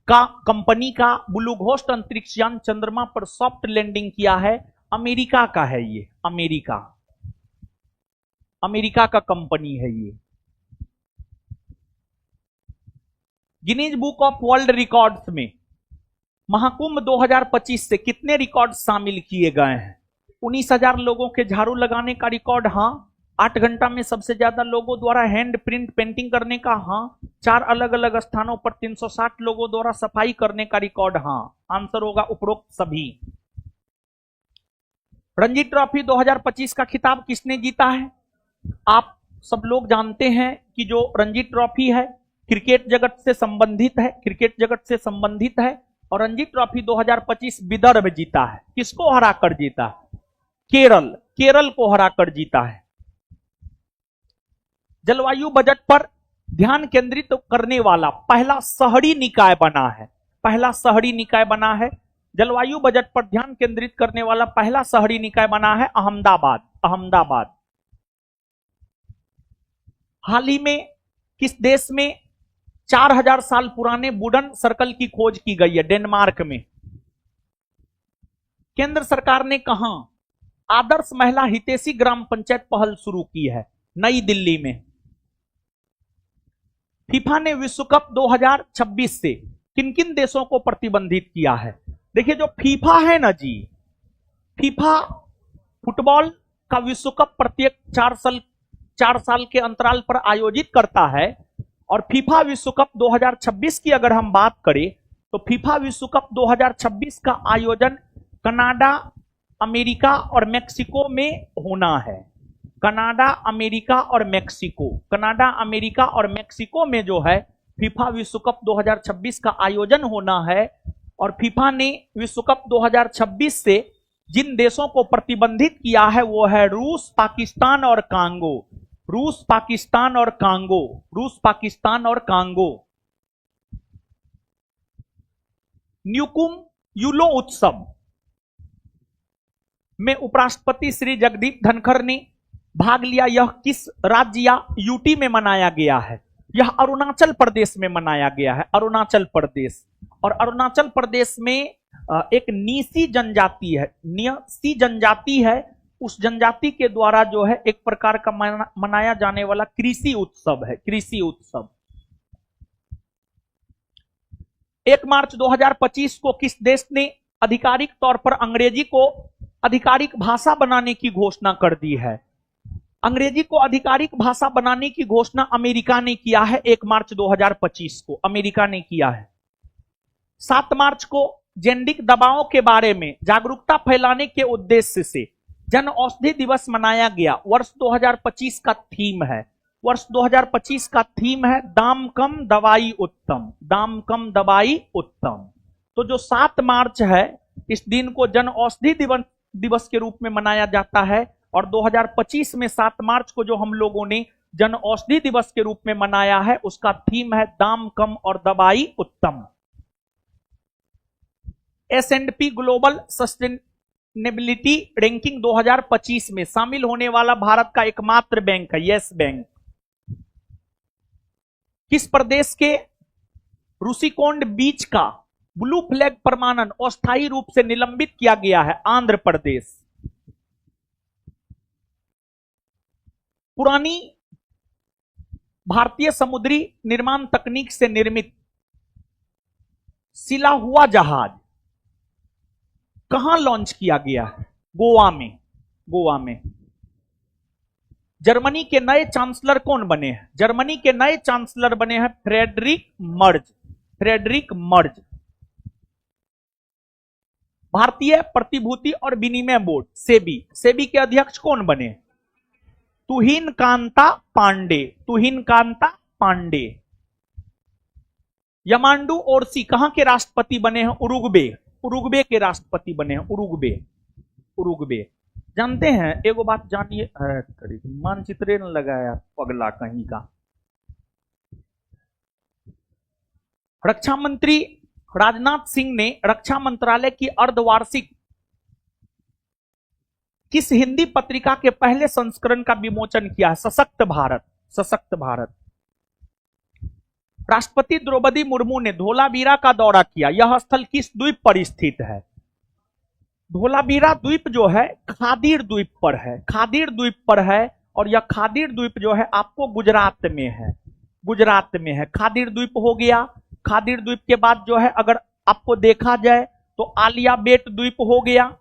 का कंपनी का ब्लू घोस्ट अंतरिक्ष यान चंद्रमा पर सॉफ्ट लैंडिंग किया है। अमेरिका का है ये। अमेरिका। अमेरिका का कंपनी है ये। Guinness book of world records में महाकुंभ 2025 से कितने रिकॉर्ड शामिल किए गए हैं? 19,000 लोगों के झाड़ू लगाने का रिकॉर्ड, हां। 8 घंटा में सबसे ज्यादा लोगों द्वारा हैंड प्रिंट पेंटिंग करने का, हां। 4 अलग अलग स्थानों पर 360 लोगों द्वारा सफाई करने का रिकॉर्ड, हां। आंसर होगा उपरोक्त सभी। रणजी ट्रॉफी 2025 का खिताब किसने जीता है? आप सब लोग जानते हैं कि जो रणजी ट्रॉफी है क्रिकेट जगत से संबंधित है। क्रिकेट जगत से संबंधित है और रणजी ट्रॉफी 2025 विदर्भ जीता है। किसको हराकर जीता है? केरल। केरल को हराकर जीता है। जलवायु बजट पर ध्यान केंद्रित करने वाला पहला शहरी निकाय बना है। पहला शहरी निकाय बना है। जलवायु बजट पर ध्यान केंद्रित करने वाला पहला शहरी निकाय बना है अहमदाबाद। अहमदाबाद। हाल ही में किस देश में 4000 साल पुराने वुडन सर्कल की खोज की गई है? डेनमार्क में। केंद्र सरकार ने कहां आदर्श महिला हितैषी ग्राम पंचायत पहल शुरू की है? नई दिल्ली में। फीफा ने विश्व कप 2026 से किन किन देशों को प्रतिबंधित किया है? देखिए जो फीफा है ना जी, फीफा फुटबॉल का विश्व कप प्रत्येक 4 साल के अंतराल पर आयोजित करता है। और फीफा विश्व कप 2026 की अगर हम बात करें तो फीफा विश्व कप 2026 का आयोजन कनाडा, अमेरिका और मेक्सिको में होना है। कनाडा, अमेरिका और मेक्सिको। कनाडा, अमेरिका और मेक्सिको में जो है फीफा विश्व कप 2026 का आयोजन होना है। और फीफा ने विश्व कप 2026 से जिन देशों को प्रतिबंधित किया है वो है रूस, पाकिस्तान और कांगो। रूस, पाकिस्तान और कांगो। रूस, पाकिस्तान और कांगो। न्यूकुम यूलो उत्सव में उपराष्ट्रपति श्री जगदीप धनखड़ ने भाग लिया। यह किस राज्य या यूटी में मनाया गया है? यह अरुणाचल प्रदेश में मनाया गया है। अरुणाचल प्रदेश। और अरुणाचल प्रदेश में एक नीसी जनजाति है। नीसी जनजाति है। उस जनजाति के द्वारा जो है एक प्रकार का मनाया जाने वाला कृषि उत्सव है। कृषि उत्सव। 1 मार्च 2025 को किस देश ने आधिकारिक तौर पर अंग्रेजी को आधिकारिक भाषा बनाने की घोषणा कर दी है? अंग्रेजी को आधिकारिक भाषा बनाने की घोषणा अमेरिका ने किया है 1 मार्च 2025 को। अमेरिका ने किया है। 7 मार्च को जेनेरिक दवाओं के बारे में जागरूकता फैलाने के उद्देश्य से जन औषधि दिवस मनाया गया। वर्ष 2025 का थीम है। वर्ष 2025 का थीम है दाम कम दवाई उत्तम। दाम कम दवाई उत्तम। तो जो 7 मार्च है इस दिन को जन औषधि दिवस के रूप में मनाया जाता है। और 2025 में 7 मार्च को जो हम लोगों ने जन औषधि दिवस के रूप में मनाया है उसका थीम है दाम कम और दवाई उत्तम। S&P ग्लोबल सस्टेनेबिलिटी रैंकिंग 2025 में शामिल होने वाला भारत का एकमात्र बैंक है यस बैंक। किस प्रदेश के रुषिकोंड बीच का ब्लू फ्लैग प्रमाणन अस्थायी रूप से निलंबित किया गया है? आंध्र प्रदेश। पुरानी भारतीय समुद्री निर्माण तकनीक से निर्मित सिला हुआ जहाज कहां लॉन्च किया गया है? गोवा में। गोवा में। जर्मनी के नए चांसलर कौन बने हैं? जर्मनी के नए चांसलर बने हैं फ्रेडरिक मर्ज। Friedrich Merz. भारतीय प्रतिभूति और विनिमय बोर्ड सेबी, सेबी के अध्यक्ष कौन बने? तुहिन कांता पांडे, तुहिन कांता पांडे। यमांडू ओरसी कहां के राष्ट्रपति बने हैं? उरुग्वे, उरुग्वे के राष्ट्रपति बने हैं, उरुग्वे, उरुग्वे। जानते हैं एगो बात जानिए, मानचित्र न लगाया पगला कहीं का। रक्षा मंत्री राजनाथ सिंह ने रक्षा मंत्रालय की अर्धवार्षिक किस हिंदी पत्रिका के पहले संस्करण का विमोचन किया है? सशक्त भारत, सशक्त भारत। राष्ट्रपति द्रौपदी मुर्मू ने धोलावीरा का दौरा किया। यह स्थल किस द्वीप पर स्थित है? धोलावीरा द्वीप जो है खादीर द्वीप पर है, खादीर द्वीप पर है। और यह खादीर द्वीप जो है आपको गुजरात में है, गुजरात में है। खादीर द्वीप हो गया। खादीर द्वीप के बाद जो है अगर आपको देखा जाए तो आलिया बेट द्वीप हो गया,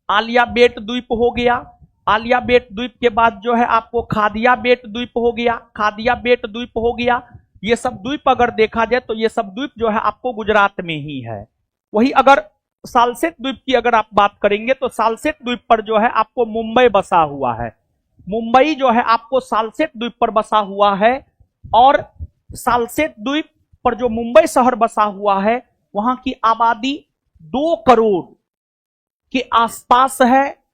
आलिया बेट द्वीप हो गया। आलिया बेट द्वीप के बाद जो है आपको खादिया बेट द्वीप हो गया, खादिया बेट द्वीप हो गया। ये सब द्वीप अगर देखा जाए तो ये सब द्वीप जो है आपको गुजरात में ही है। वही अगर सालसेट द्वीप की अगर आप बात करेंगे तो सालसेट द्वीप पर जो है आपको मुंबई बसा हुआ है। मुंबई जो है आपको सालसेट द्वीप पर बसा हुआ है। और सालसेट द्वीप पर जो मुंबई शहर बसा हुआ है वहां की आबादी 2 करोड़ के आसपास है।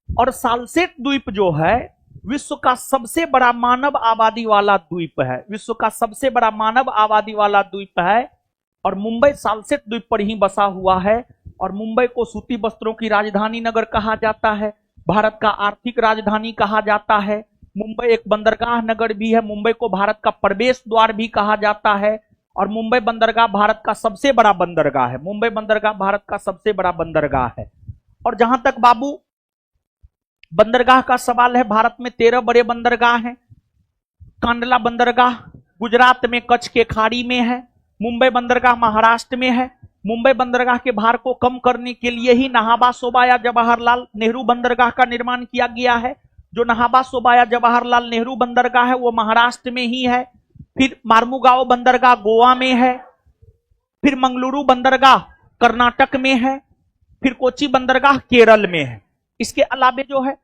और सालसेट द्वीप जो है विश्व का सबसे बड़ा मानव आबादी वाला द्वीप है, विश्व का सबसे बड़ा मानव आबादी वाला द्वीप है। और मुंबई सालसेट द्वीप पर ही बसा हुआ है। और मुंबई को सूती वस्त्रों की राजधानी नगर कहा जाता है, भारत का आर्थिक राजधानी कहा जाता है। मुंबई एक बंदरगाह नगर भी है, मुंबई को भारत का प्रवेश द्वार भी कहा जाता है। और मुंबई बंदरगाह भारत का सबसे बड़ा बंदरगाह है, मुंबई बंदरगाह भारत का सबसे बड़ा बंदरगाह है। और जहां तक बाबू बंदरगाह का सवाल है, भारत में 13 बड़े बंदरगाह हैं। कांडला बंदरगाह गुजरात में कच्छ के खाड़ी में है। मुंबई बंदरगाह महाराष्ट्र में है। मुंबई बंदरगाह के भार को कम करने के लिए ही नाहबा सोबाया जवाहरलाल नेहरू बंदरगाह का निर्माण किया गया है। जो नाहबा सोबाया जवाहरलाल नेहरू बंदरगाह है वो महाराष्ट्र में ही है। फिर मार्मुगांव बंदरगाह गोवा में है। फिर मंगलुरु बंदरगाह कर्नाटक में है। फिर कोची बंदरगाह केरल में है। इसके अलावे जो है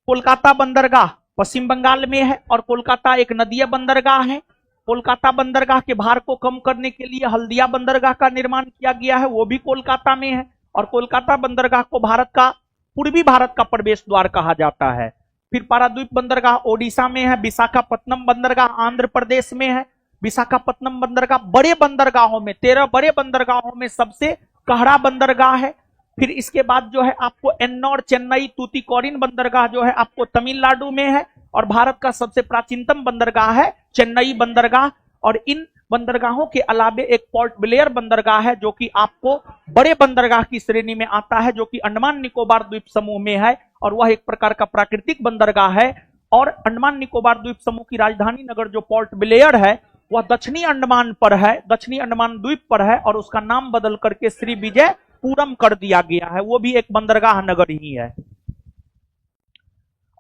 कोलकाता बंदरगाह पश्चिम बंगाल में है। और कोलकाता एक नदीय बंदरगाह है। कोलकाता बंदरगाह के भार को कम करने के लिए हल्दिया बंदरगाह का निर्माण किया गया है, वो भी कोलकाता में है। और कोलकाता बंदरगाह को भारत का पूर्वी भारत का प्रवेश द्वार कहा जाता है। फिर पारादीप बंदरगाह ओडिशा में है। विशाखापत्तनम बंदरगाह आंध्र प्रदेश में है। विशाखापत्तनम बंदरगाह बड़े बंदरगाहों में 13 बड़े बंदरगाहों में सबसे कहरा बंदरगाह है। फिर इसके बाद जो है आपको एन्नौर चेन्नई तूतीकोरिन बंदरगाह जो है आपको तमिलनाडु में है। और भारत का सबसे प्राचीनतम बंदरगाह है चेन्नई बंदरगाह। और इन बंदरगाहों के अलावे एक पोर्ट ब्लेयर बंदरगाह है जो कि आपको बड़े बंदरगाह की श्रेणी में आता है, जो कि अंडमान निकोबार द्वीप समूह में है। और वह एक प्रकार का प्राकृतिक बंदरगाह है। और अंडमान निकोबार द्वीप समूह की राजधानी नगर जो पोर्ट ब्लेयर है वह दक्षिणी अंडमान पर है, दक्षिणी अंडमान द्वीप पर है। और उसका नाम बदल करके श्री विजयपुरम कर दिया गया है, वो भी एक बंदरगाह नगर ही है।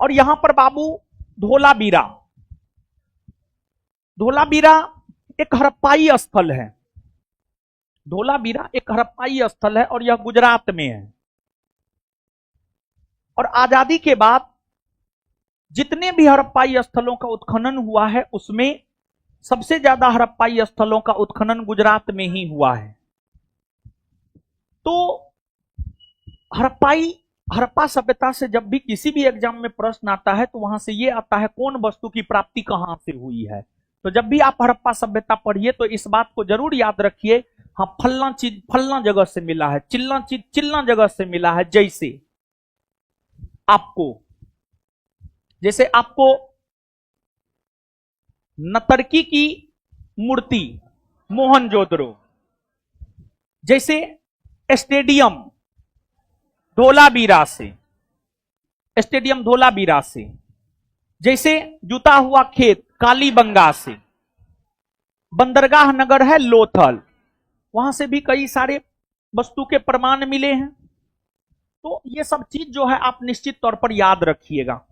और यहां पर बाबू धोलावीरा, धोलावीरा एक हड़प्पाई स्थल है। धोलावीरा एक हड़प्पाई स्थल है और यह गुजरात में है। और आजादी के बाद जितने भी हड़प्पाई स्थलों का उत्खनन हुआ है उसमें सबसे ज्यादा हड़प्पाई स्थलों का उत्खनन गुजरात में ही हुआ है। तो हड़प्पा सभ्यता से जब भी किसी भी एग्जाम में प्रश्न आता है तो वहां से ये आता है कौन वस्तु की प्राप्ति कहां से हुई है। तो जब भी आप हड़प्पा सभ्यता पढ़िए तो इस बात को जरूर याद रखिए, हाँ फलना चीज फलना जगह से मिला है, चिल्ला चीज चिल्ला जगह से मिला है। जैसे आपको नतर्की की मूर्ति मोहनजोदड़ो, जैसे स्टेडियम धोलावीरा से, स्टेडियम धोलावीरा से, जैसे जुता हुआ खेत कालीबंगा से, बंदरगाह नगर है लोथल, वहां से भी कई सारे वस्तु के प्रमाण मिले हैं। तो ये सब चीज जो है आप निश्चित तौर पर याद रखिएगा।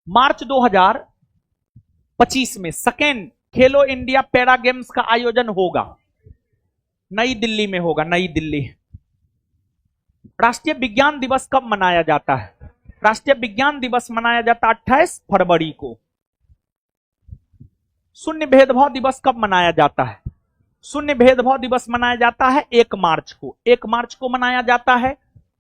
मार्च 2025 में सेकेंड खेलो इंडिया पैरा गेम्स का आयोजन होगा, नई दिल्ली में होगा, नई दिल्ली। राष्ट्रीय विज्ञान दिवस कब मनाया जाता है? राष्ट्रीय विज्ञान दिवस मनाया जाता है 28 फरवरी को। शून्य भेदभाव दिवस कब मनाया जाता है? शून्य भेदभाव दिवस मनाया जाता है 1 मार्च को। 1 मार्च को मनाया जाता है,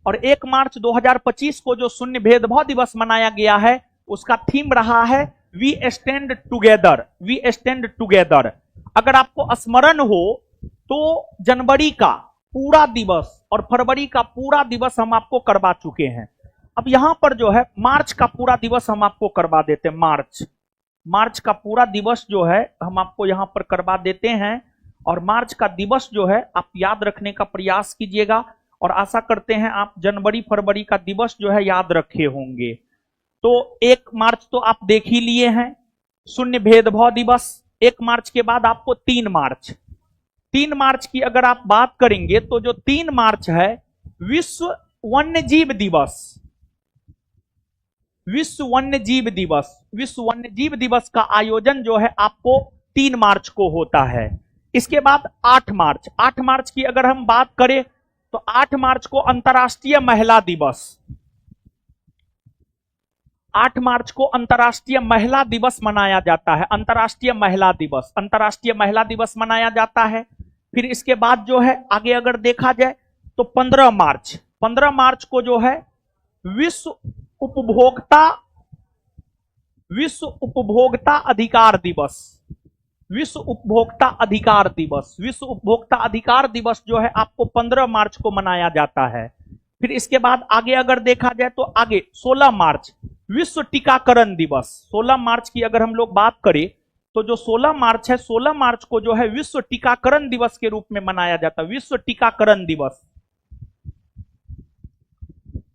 और 1 मार्च 2025 को जो शून्य भेदभाव दिवस मनाया गया है उसका थीम रहा है we stand together, we stand together. अगर आपको स्मरण हो तो जनवरी का पूरा दिवस और फरवरी का पूरा दिवस हम आपको करवा चुके हैं। अब यहां पर जो है मार्च का पूरा दिवस हम आपको करवा देते हैं। मार्च का पूरा दिवस जो है हम आपको यहां पर करवा देते हैं, और मार्च का दिवस जो है आप याद रखने का प्रयास कीजिएगा, और आशा करते हैं आप जनवरी फरवरी का दिवस जो है याद रखे होंगे। तो 1 मार्च तो आप देख ही लिए हैं, शून्य भेदभाव दिवस। 1 मार्च के बाद आपको 3 मार्च, 3 मार्च की अगर आप बात करेंगे तो जो 3 मार्च है विश्व वन्यजीव दिवस। विश्व वन्यजीव दिवस, विश्व वन्यजीव दिवस का आयोजन जो है आपको 3 मार्च को होता है। इसके बाद 8 मार्च, 8 मार्च की अगर हम बात करें तो 8 मार्च को अंतर्राष्ट्रीय महिला दिवस, 8 मार्च को अंतर्राष्ट्रीय महिला दिवस मनाया जाता है। अंतर्राष्ट्रीय महिला दिवस, अंतर्राष्ट्रीय महिला दिवस मनाया जाता है। फिर इसके बाद जो है आगे अगर देखा जाए तो 15 मार्च, 15 मार्च को जो है विश्व उपभोक्ता अधिकार दिवस, विश्व उपभोक्ता अधिकार दिवस, विश्व उपभोक्ता अधिकार दिवस जो है आपको 15 मार्च को मनाया जाता है। फिर इसके बाद आगे अगर देखा जाए तो आगे 16 मार्च विश्व टीकाकरण दिवस। 16 मार्च की अगर हम लोग बात करें तो जो 16 मार्च है, 16 मार्च को जो है विश्व टीकाकरण दिवस के रूप में मनाया जाता है। विश्व टीकाकरण दिवस,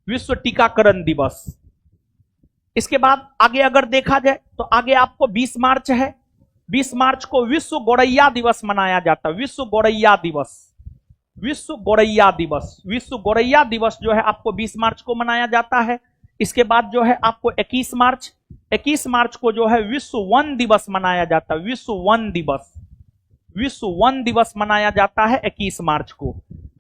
विश्व टीकाकरण दिवस। इसके बाद आगे अगर देखा जाए तो आगे आपको 20 मार्च है, 20 मार्च को विश्व गौरैया दिवस मनाया जाता है। विश्व गौरैया दिवस, विश्व गौरैया दिवस, विश्व गौरैया दिवस जो है आपको 20 मार्च को मनाया जाता है। इसके बाद जो है आपको 21 मार्च, 21 मार्च को जो है विश्व वन दिवस मनाया जाता है। विश्व वन दिवस, विश्व वन दिवस मनाया जाता है 21 मार्च को।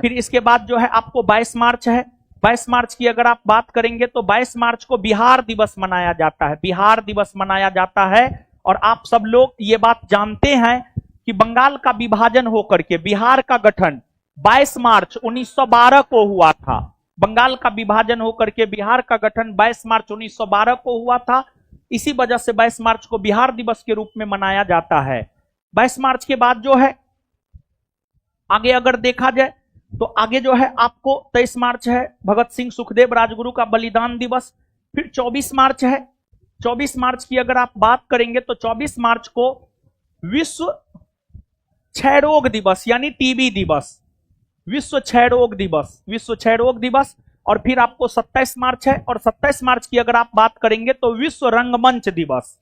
फिर इसके बाद जो है आपको 22 मार्च है। 22 मार्च की अगर आप बात करेंगे तो 22 मार्च को बिहार दिवस मनाया जाता है। बिहार दिवस मनाया जाता है, और आप सब लोग ये बात जानते हैं कि बंगाल का विभाजन होकर के बिहार का गठन 22 मार्च 1912 को हुआ था। बंगाल का विभाजन होकर के बिहार का गठन 22 मार्च 1912 को हुआ था। इसी वजह से 22 मार्च को बिहार दिवस के रूप में मनाया जाता है। 22 मार्च के बाद जो है आगे अगर देखा जाए तो आगे जो है आपको 23 मार्च है भगत सिंह सुखदेव राजगुरु का बलिदान दिवस। फिर 24 मार्च है। 24 मार्च की अगर आप बात करेंगे तो 24 मार्च को विश्व क्षय रोग दिवस यानी टीबी दिवस, विश्व क्षय रोग दिवस, विश्व क्षय रोग दिवस। और फिर आपको 27 मार्च है, और 27 मार्च की अगर आप बात करेंगे तो विश्व रंगमंच दिवस।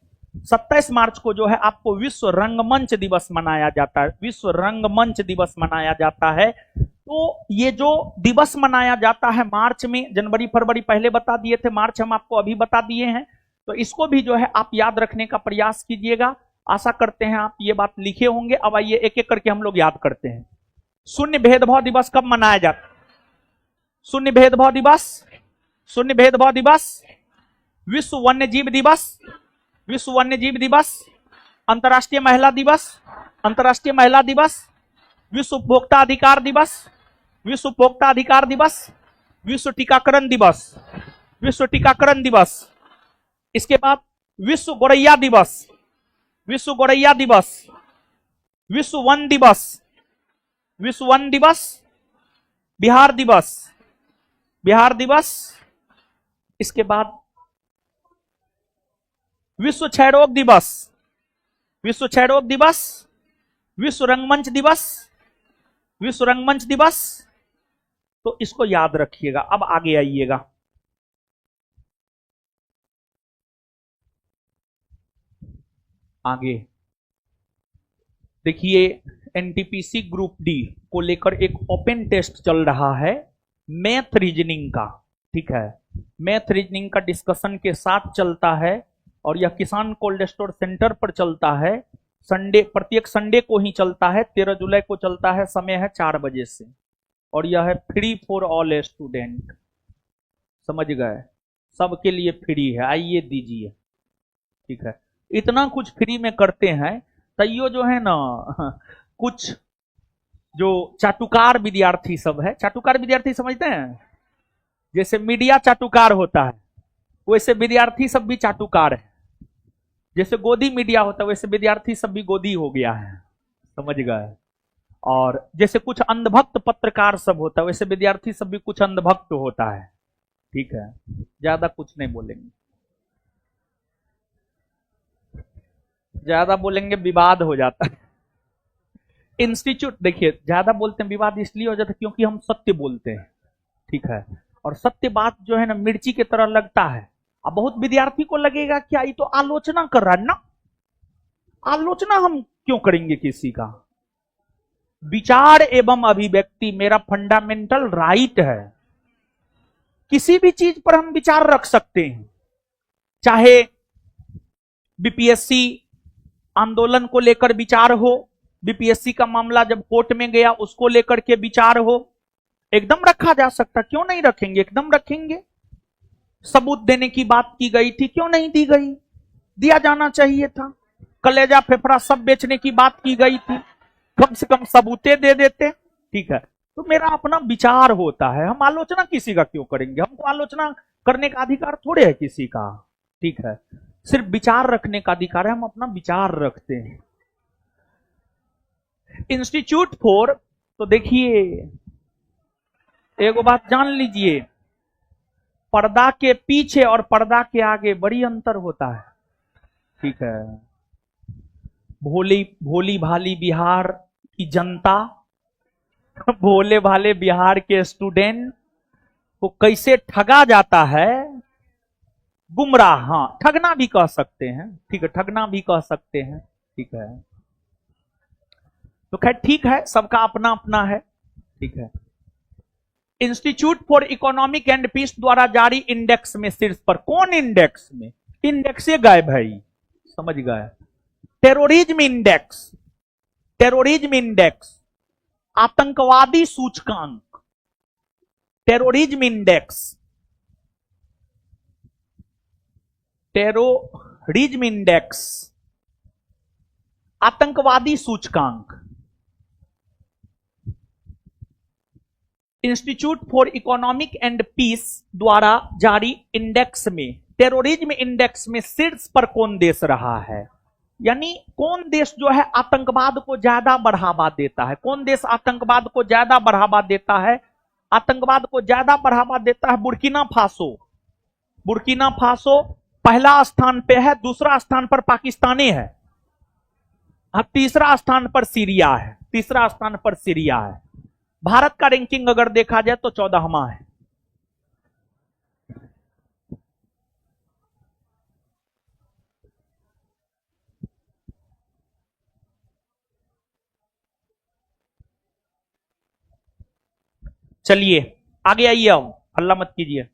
27 मार्च को जो है आपको विश्व रंगमंच दिवस मनाया जाता है। विश्व रंगमंच दिवस मनाया जाता है। तो ये जो दिवस मनाया जाता है मार्च में, जनवरी फरवरी पहले बता दिए थे, मार्च हम आपको अभी बता दिए हैं, तो इसको भी जो है आप याद रखने का प्रयास कीजिएगा। आशा करते हैं आप ये बात लिखे होंगे। अब आइए एक एक करके हम लोग याद करते हैं। शून्य भेदभाव दिवस कब मनाया जाता है? शून्य भेदभाव दिवस, शून्य भेदभाव दिवस, विश्व वन्यजीव दिवस, विश्व वन्यजीव दिवस, अंतर्राष्ट्रीय महिला दिवस, अंतर्राष्ट्रीय महिला दिवस, विश्व उपभोक्ता अधिकार दिवस, विश्व उपभोक्ता अधिकार दिवस, विश्व टीकाकरण दिवस, विश्व टीकाकरण दिवस। इसके बाद विश्व गौरैया दिवस, विश्व गौरैया दिवस, विश्व वन दिवस, विश्व वन दिवस, बिहार दिवस, बिहार दिवस। इसके बाद विश्व क्षय रोग दिवस, विश्व क्षय रोग दिवस, विश्व रंगमंच दिवस, विश्व रंगमंच दिवस। तो इसको याद रखिएगा। अब आगे आइएगा। आगे देखिए, एनटीपीसी ग्रुप डी को लेकर एक ओपन टेस्ट चल रहा है मैथ रीजनिंग का। ठीक है, मैथ रीजनिंग का डिस्कशन के साथ चलता है, और यह किसान कोल्ड स्टोर सेंटर पर चलता है। संडे, प्रत्येक संडे को ही चलता है, 13 जुलाई को चलता है, समय है 4 बजे से, और यह है फ्री फॉर ऑल स्टूडेंट। समझ गए, सबके लिए फ्री है, आइए दीजिए। ठीक है, इतना कुछ फ्री में करते हैं, तैयो जो है ना कुछ जो चाटुकार विद्यार्थी सब है, चाटुकार विद्यार्थी समझते हैं, जैसे मीडिया चाटुकार होता है वैसे विद्यार्थी सब भी चाटुकार है, जैसे गोदी मीडिया होता है वैसे विद्यार्थी सब भी गोदी हो गया है। समझ गए, और जैसे कुछ अंधभक्त पत्रकार सब होता है वैसे विद्यार्थी सब भी कुछ अंधभक्त होता है। ठीक है, ज्यादा कुछ नहीं बोलेंगे, ज्यादा बोलेंगे विवाद हो जाता है। इंस्टीट्यूट देखिए, ज्यादा बोलते हैं विवाद इसलिए हो जाता है क्योंकि हम सत्य बोलते हैं। ठीक है, और सत्य बात जो है ना मिर्ची की तरह लगता है। अब बहुत विद्यार्थी को लगेगा क्या ये तो आलोचना कर रहा है ना, आलोचना हम क्यों करेंगे किसी का। विचार एवं अभिव्यक्ति मेरा फंडामेंटल राइट है, किसी भी चीज पर हम विचार रख सकते हैं, चाहे बीपीएससी आंदोलन को लेकर विचार हो, बीपीएससी का मामला जब कोर्ट में गया उसको लेकर के विचार हो, एकदम रखा जा सकता, क्यों नहीं रखेंगे, एकदम रखेंगे। सबूत देने की बात की गई थी, क्यों नहीं दी गई, दिया जाना चाहिए था। कलेजा फेफड़ा सब बेचने की बात की गई थी, कम से कम सबूतें दे देते। ठीक है, तो मेरा अपना विचार होता है, हम आलोचना किसी का क्यों करेंगे, हमको आलोचना करने का अधिकार थोड़े है किसी का। ठीक है, सिर्फ विचार रखने का अधिकार है, हम अपना विचार रखते हैं। इंस्टीट्यूट फॉर, तो देखिए एक बात जान लीजिए, पर्दा के पीछे और पर्दा के आगे बड़ी अंतर होता है। ठीक है, भोली भोली भाली बिहार की जनता, भोले भाले बिहार के स्टूडेंट को कैसे ठगा जाता है, गुमराह, हाँ ठगना भी कह सकते हैं। ठीक है, ठगना भी कह सकते हैं। ठीक है, तो खैर ठीक है, सबका अपना अपना है। ठीक है, Institute for Economic and Peace द्वारा जारी इंडेक्स में शीर्ष पर, कौन इंडेक्स में, इंडेक्स ये गायब है, समझ गए। टेररिज्म इंडेक्स, टेररिज्म इंडेक्स, आतंकवादी सूचकांक, टेररिज्म इंडेक्स, टेररिज्म इंडेक्स, आतंकवादी सूचकांक। Institute for Economic and Peace द्वारा जारी इंडेक्स में, टेररिज्म इंडेक्स में शीर्ष पर कौन देश रहा है, यानी कौन देश जो है आतंकवाद को ज्यादा बढ़ावा देता है, कौन देश आतंकवाद को ज्यादा बढ़ावा देता है। आतंकवाद को ज्यादा बढ़ावा देता है बुर्किना फासो, बुर्किना फासो पहला स्थान पे है, दूसरा स्थान पर पाकिस्तानी है, अब तीसरा स्थान पर सीरिया है, तीसरा स्थान पर सीरिया है। भारत का रैंकिंग अगर देखा जाए तो 14वां है। चलिए आगे आइए, आओ हल्ला मत कीजिए।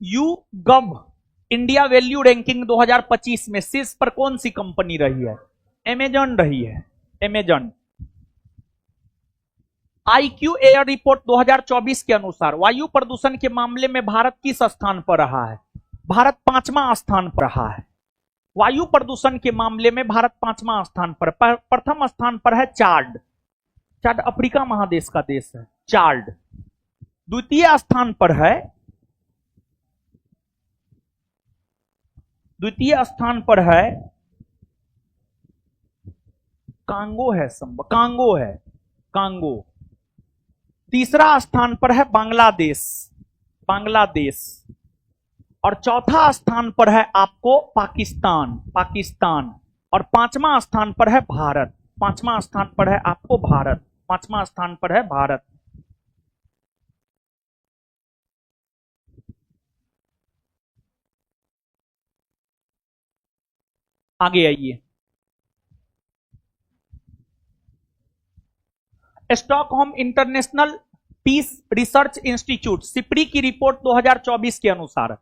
You gov India value ranking 2025 में शीर्ष पर कौन सी कंपनी रही है, अमेजॉन रही है, अमेजॉन। आईक्यू एयर रिपोर्ट 2024 के अनुसार वायु प्रदूषण के मामले में भारत किस स्थान पर रहा है, भारत 5वां स्थान पर रहा है। वायु प्रदूषण के मामले में भारत 5वां स्थान पर, प्रथम स्थान पर है चाड, चाड अफ्रीका महादेश का देश है, चाड। द्वितीय स्थान पर है, द्वितीय स्थान पर है कांगो है, कांगो है, कांगो। तीसरा स्थान पर है बांग्लादेश, बांग्लादेश। और चौथा स्थान पर है आपको पाकिस्तान, पाकिस्तान। और 5वां स्थान पर है भारत, 5वां स्थान पर है आपको भारत, 5वां स्थान पर है भारत। आगे आइए, Stockholm International Peace Research Institute SIPRI की रिपोर्ट 2024 के अनुसार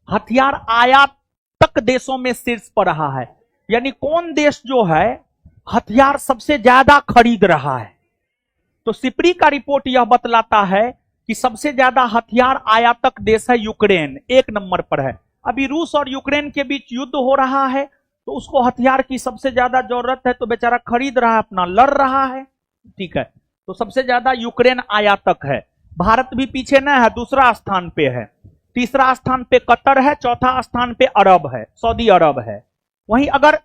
हथियार आयातक देशों में शीर्ष पर रहा है। यानी कौन देश जो है हथियार सबसे ज्यादा खरीद रहा है? तो सिपरी का रिपोर्ट यह बतलाता है कि सबसे ज्यादा हथियार आयातक देश है यूक्रेन, 1 नंबर पर है। अभी रूस और यूक्रेन के बीच युद्ध हो रहा है, तो उसको हथियार की सबसे ज्यादा जरूरत है, तो बेचारा खरीद रहा है, अपना लड़ रहा है। ठीक है, तो सबसे ज्यादा यूक्रेन आयातक है। भारत भी पीछे न है, दूसरा स्थान पे है। तीसरा स्थान पे कतर है, चौथा स्थान पे अरब है, सऊदी अरब है। वहीं अगर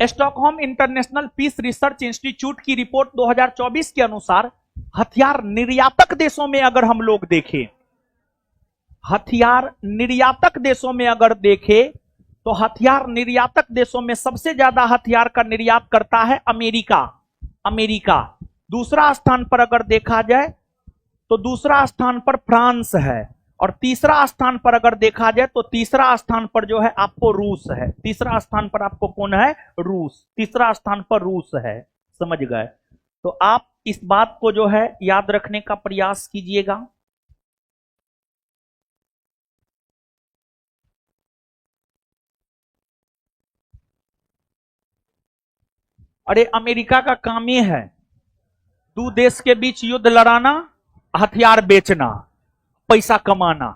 Stockholm International Peace Research Institute की रिपोर्ट 2024 के अनुसार हथियार निर्यातक देशों में अगर हम लोग देखें, हथियार निर्यातक देशों में अगर देखें, तो हथियार निर्यातक देशों में सबसे ज्यादा हथियार का निर्यात करता है अमेरिका। दूसरा स्थान पर अगर देखा जाए तो दूसरा स्थान पर फ्रांस है, और तीसरा स्थान पर अगर देखा जाए तो तीसरा स्थान पर जो है आपको रूस है। तीसरा स्थान पर आपको कौन है? रूस। तीसरा स्थान पर रूस है। समझ गए? तो आप इस बात को जो है याद रखने का प्रयास कीजिएगा। अरे अमेरिका का काम ये है, दो देश के बीच युद्ध लड़ाना, हथियार बेचना, पैसा कमाना।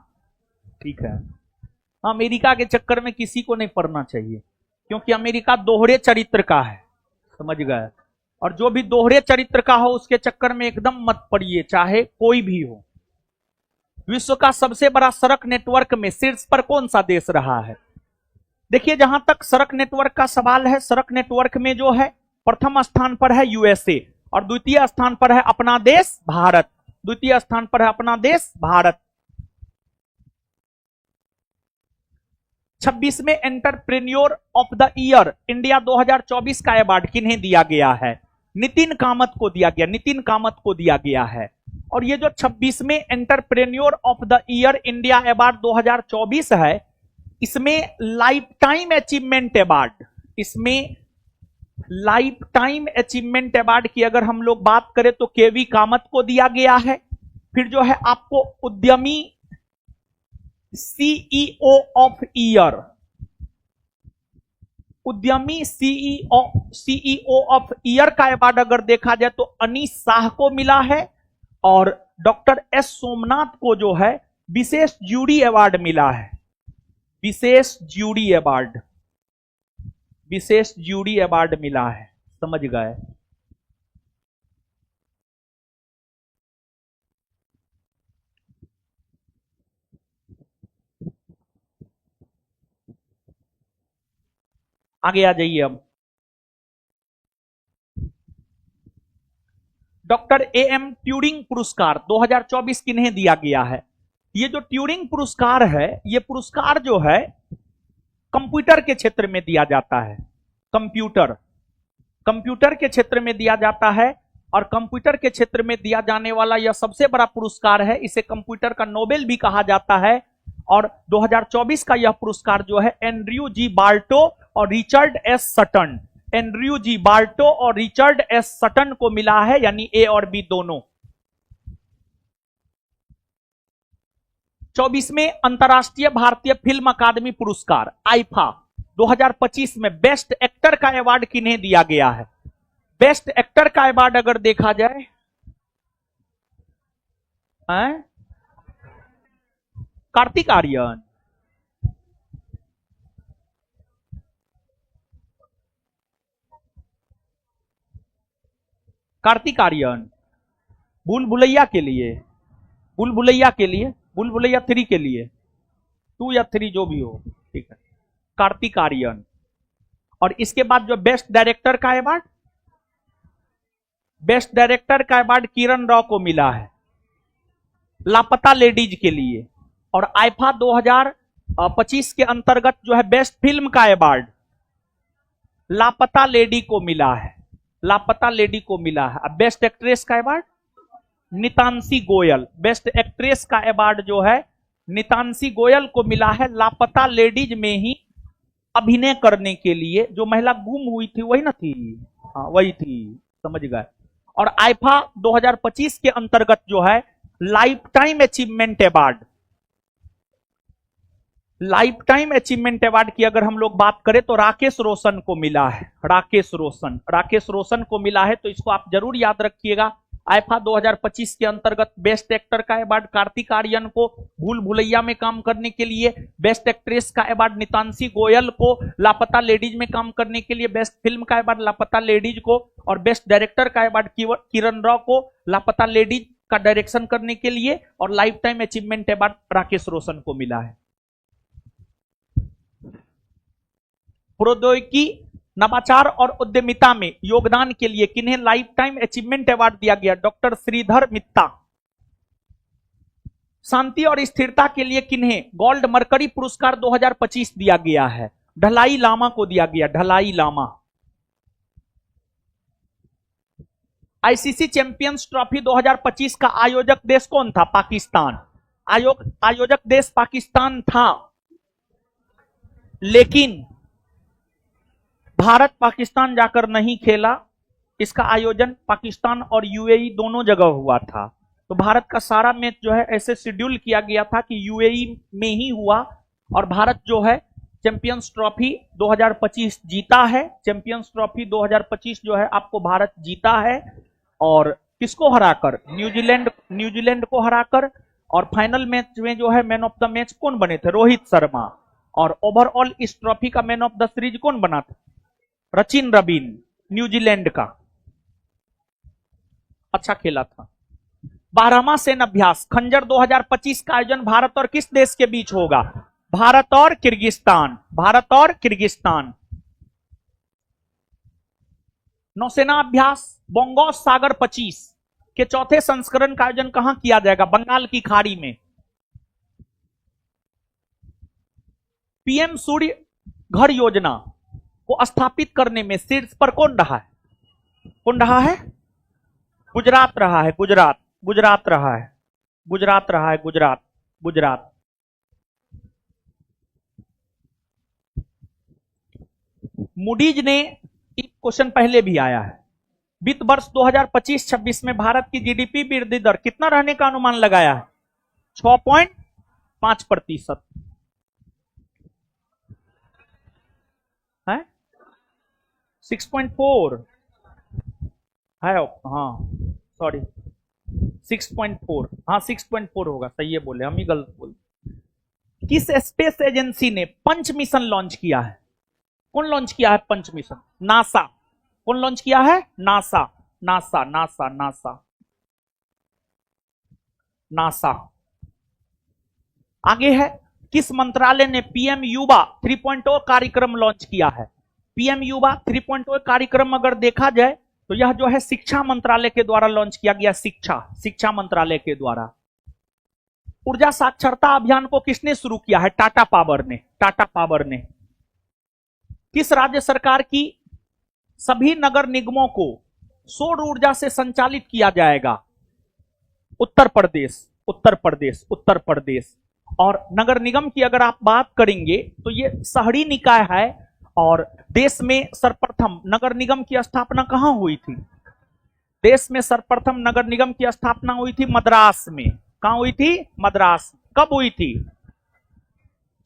ठीक है, अमेरिका के चक्कर में किसी को नहीं पड़ना चाहिए, क्योंकि अमेरिका दोहरे चरित्र का है। समझ गए? और जो भी दोहरे चरित्र का हो उसके चक्कर में एकदम मत पड़िए, चाहे कोई भी हो। विश्व का सबसे बड़ा सड़क नेटवर्क में शीर्ष पर कौन सा देश रहा है? देखिए, जहां तक सड़क नेटवर्क का सवाल है, सड़क नेटवर्क में जो है प्रथम स्थान पर है यूएसए, और द्वितीय स्थान पर है अपना देश भारत। द्वितीय स्थान पर है अपना देश भारत। 26वें entrepreneur of the year India 2024 का अवार्ड किन्हें दिया गया है? नितिन कामत को दिया गया, नितिन कामत को दिया गया है। और ये जो 26वें entrepreneur of the year India award 2024 है, इसमें लाइफ टाइम अचीवमेंट अवार्ड, इसमें लाइफ टाइम अचीवमेंट अवार्ड की अगर हम लोग बात करें तो केवी कामत को दिया गया है। फिर जो है आपको उद्यमी सीईओ ऑफ ईयर, उद्यमी सीईओ ऑफ ईयर का अवार्ड अगर देखा जाए तो अनीश शाह को मिला है, और डॉक्टर एस सोमनाथ को जो है विशेष जूरी अवार्ड मिला है। विशेष जूरी अवार्ड, विशेष जूरी अवार्ड मिला है। समझ गए? आगे आ जाइए। अब डॉक्टर ए एम ट्यूरिंग पुरस्कार 2024 किन्हें दिया गया है? ये जो ट्यूरिंग पुरस्कार है, ये पुरस्कार जो है कंप्यूटर के क्षेत्र में दिया जाता है। कंप्यूटर के क्षेत्र में दिया जाता है, और कंप्यूटर के क्षेत्र में दिया जाने वाला यह सबसे बड़ा पुरस्कार है। इसे कंप्यूटर का नोबेल भी कहा जाता है। और 2024 का यह पुरस्कार जो है एंड्रयू जी बाल्टो और रिचर्ड एस सटन, एंड्रयू जी बाल्टो और रिचर्ड एस सटन को मिला है, यानी ए और बी दोनों। 24वें अंतर्राष्ट्रीय भारतीय फिल्म अकादमी पुरस्कार आईफा 2025 में बेस्ट एक्टर का अवार्ड किन्हें दिया गया है? बेस्ट एक्टर का अवार्ड अगर देखा जाए, कार्तिक आर्यन। कार्तिक आर्यन भूल भुलैया के लिए, भूल भुलैया के लिए, भूल भुलैया 3 के लिए, 2 या 3 जो भी हो। ठीक है, कार्तिक आर्यन। और इसके बाद जो बेस्ट डायरेक्टर का अवार्ड, बेस्ट डायरेक्टर का अवार्ड किरण राव को मिला है लापता लेडीज के लिए। और आईफा 2025 के अंतर्गत जो है बेस्ट फिल्म का अवार्ड लापता लेडी को मिला है, लापता लेडी को मिला है। अब बेस्ट एक्ट्रेस का award Nitanshi Goyal, best actress का अवार्ड जो है नितांशी गोयल को मिला है लापता लेडीज में ही अभिनय करने के लिए। जो महिला गुम हुई थी वही ना थी? हाँ वही थी। समझ गए? और आईफा 2025 के अंतर्गत जो है life time achievement award, life time achievement award की अगर हम लोग बात करें तो राकेश रोशन को मिला है। राकेश रोशन को मिला है, तो इसको आप जरूर याद रखिएगा। आईफा 2025 के अंतर्गत बेस्ट एक्टर का अवार्ड कार्तिक आर्यन को भूल भुलैया में काम करने के लिए, बेस्ट एक्ट्रेस का अवार्ड नितांशी गोयल को लापता लेडीज में काम करने के लिए, बेस्ट फिल्म का अवार्ड लापता लेडीज को, और बेस्ट डायरेक्टर का अवार्ड किरण राव को लापता लेडीज का डायरेक्शन करने के लिए, और lifetime achievement award Rakesh Roshan को मिला है। प्रौद्योगिकी, नवाचार और उद्यमिता में योगदान के लिए किन्हें लाइफ टाइम अचीवमेंट अवार्ड दिया गया? डॉक्टर श्रीधर मित्ता। शांति और स्थिरता के लिए किन्हें गोल्ड मरकरी पुरस्कार 2025 दिया गया है? ढलाई लामा को दिया गया, ढलाई लामा। आईसीसी चैंपियंस ट्रॉफी 2025 का आयोजक देश कौन था? पाकिस्तान। आयोजक देश पाकिस्तान था, लेकिन भारत पाकिस्तान जाकर नहीं खेला। इसका आयोजन पाकिस्तान और यूएई दोनों जगह हुआ था। तो भारत का सारा मैच जो है ऐसे शेड्यूल किया गया था कि यूएई में ही हुआ, और भारत जो है चैंपियंस ट्रॉफी 2025 जीता है। चैंपियंस ट्रॉफी 2025 जो है आपको भारत जीता है, और किसको हराकर? न्यूजीलैंड को हराकर। और फाइनल मैच में जो है मैन ऑफ द मैच कौन बने थे? रोहित शर्मा। और ओवरऑल इस ट्रॉफी का मैन ऑफ द सीरीज कौन बना था? सचिन रवीन, न्यूजीलैंड का। अच्छा खेला था। 12वां सैन्य अभ्यास खंजर 2025 का आयोजन भारत और किस देश के बीच होगा? भारत और किर्गिस्तान। भारत और किर्गिस्तान। नौसेना अभ्यास बोंगोस सागर 25 के चौथे संस्करण का आयोजन कहां किया जाएगा? बंगाल की खाड़ी में। पीएम सूर्य घर योजना को स्थापित करने में शीर्ष पर कौन रहा है? कौन रहा है? गुजरात रहा है, गुजरात रहा है, गुजरात। मूडीज ने, एक क्वेश्चन पहले भी आया है, वित्त वर्ष 2025-26 में भारत की जीडीपी वृद्धि दर कितना रहने का अनुमान लगाया है? 6.5% है, 6.4 है। हाँ सॉरी 6.4, हाँ 6.4 होगा, सही है बोले, हम ही गलत बोले। किस स्पेस एजेंसी ने पंच मिशन लॉन्च किया है? कौन लॉन्च किया है पंच मिशन? नासा। कौन लॉन्च किया है? नासा। आगे है, किस मंत्रालय ने पीएम युवा 3.0 कार्यक्रम लॉन्च किया है? पीएम युवा 3.0 कार्यक्रम अगर देखा जाए तो यह जो है शिक्षा मंत्रालय के द्वारा लॉन्च किया गया। शिक्षा मंत्रालय के द्वारा। ऊर्जा साक्षरता अभियान को किसने शुरू किया है? टाटा पावर ने। किस राज्य सरकार की सभी नगर निगमों को सौर ऊर्जा से संचालित किया जाएगा? उत्तर प्रदेश। और नगर निगम की अगर आप बात करेंगे तो ये शहरी निकाय है, और देश में सर्वप्रथम नगर निगम की स्थापना कहां हुई थी? देश में सर्वप्रथम नगर निगम की स्थापना हुई थी मद्रास में। कहां हुई थी? मद्रास। कब हुई थी?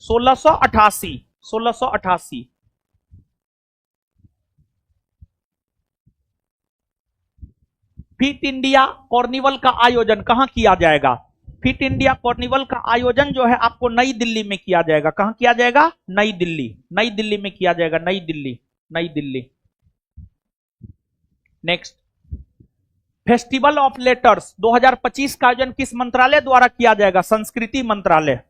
1688। फिट इंडिया कार्निवल का आयोजन कहां किया जाएगा? फिट इंडिया कार्निवल का आयोजन जो है आपको नई दिल्ली में किया जाएगा। कहां किया जाएगा? नई दिल्ली में किया जाएगा। नई Delhi. Next, festival of letters 2025 का आयोजन किस मंत्रालय द्वारा किया जाएगा? संस्कृति मंत्रालय।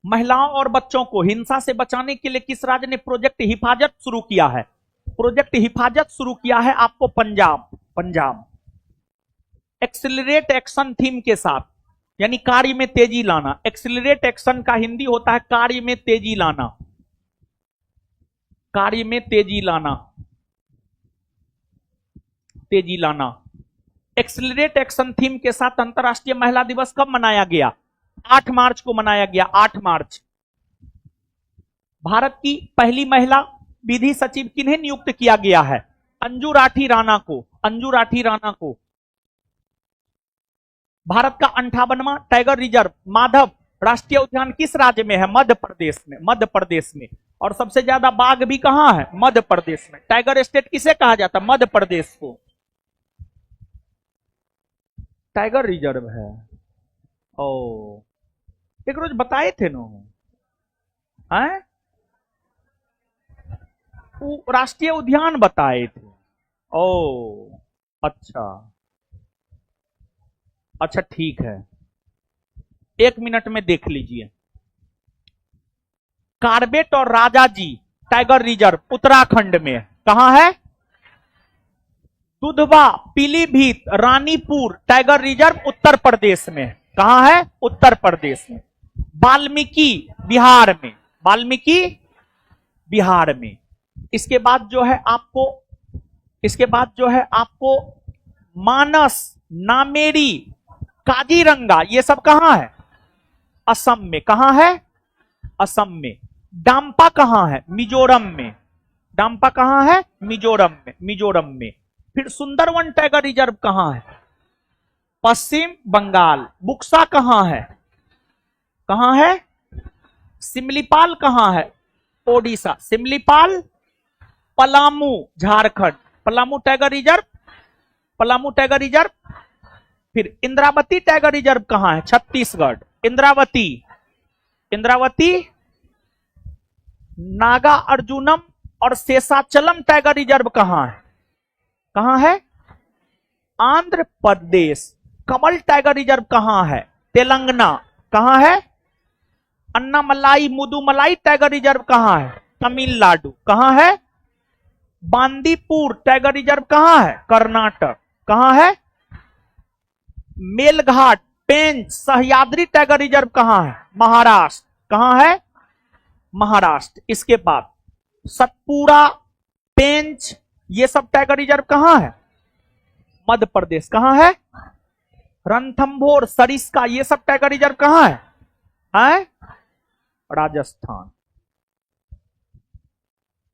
महिलाओं और बच्चों को हिंसा से बचाने के लिए किस राज्य ने प्रोजेक्ट हिफाजत शुरू किया है? प्रोजेक्ट हिफाजत शुरू किया है आपको पंजाब। एक्सिलरेट एक्शन थीम के साथ, यानी कार्य में तेजी लाना। एक्सिलरेट एक्शन का हिंदी होता है कार्य में तेजी लाना। एक्सिलरेट एक्शन थीम के साथ अंतर्राष्ट्रीय महिला दिवस कब मनाया गया? 8 मार्च को मनाया गया। 8 मार्च। भारत की पहली महिला विधि सचिव किन्हें नियुक्त किया गया है? अंजू राठी राणा को, अंजू राठी राणा को। भारत का 58वां टाइगर रिजर्व माधव राष्ट्रीय उद्यान किस राज्य में है? मध्य प्रदेश में, मध्य प्रदेश में। और सबसे ज्यादा बाघ भी कहां है? मध्य प्रदेश में। टाइगर स्टेट किसे कहा जाता है? मध्य प्रदेश को टाइगर रिजर्व है। ओ, एक रोज बताए थे नो, हैं? वो राष्ट्रीय उद्यान बताए थे। ओ, अच्छा अच्छा, ठीक है, 1 मिनट में देख लीजिए। कार्बेट और राजाजी टाइगर रिजर्व उत्तराखंड में कहां है? दुधवा, पीलीभीत, रानीपुर टाइगर रिजर्व उत्तर प्रदेश में कहां है? उत्तर प्रदेश में। वाल्मीकि बिहार में, वाल्मीकि बिहार में। इसके बाद जो है आपको, इसके बाद जो है आपको मानस, नामेरी, काजीरंगा, ये सब कहां है? असम में। कहां है? असम में। डाम्पा कहां है? मिजोरम में। डाम्पा कहां है? मिजोरम में, मिजोरम में। फिर सुंदरवन टाइगर रिजर्व कहां है? पश्चिम बंगाल। बुक्सा कहां है? कहां है? सिमलीपाल कहां है? Odisha. Similipal, Palamu Jharkhand, Palamu tiger reserve, Palamu tiger reserve. फिर इंद्रावती टाइगर रिजर्व कहां है? छत्तीसगढ़। इंद्रावती, इंद्रावती, नागा अर्जुनम और शेषाचलम टाइगर रिजर्व कहां है? कहां है? आंध्र प्रदेश। कमल टाइगर रिजर्व कहां है? तेलंगाना। कहां है? अन्नामलाई, मुदुमलाई टाइगर रिजर्व कहां है? तमिलनाडु। कहां है? बांदीपुर टाइगर रिजर्व कहां है? कर्नाटक। कहां है? मेलघाट, पेंच, सह्याद्री टाइगर रिजर्व कहां है? महाराष्ट्र। कहां है? महाराष्ट्र। इसके बाद सतपुड़ा, पेंच, ये सब टाइगर रिजर्व कहां है? मध्य प्रदेश। कहां है? रणथंभौर, सरिस्का, ये सब टाइगर रिजर्व कहां है? राजस्थान।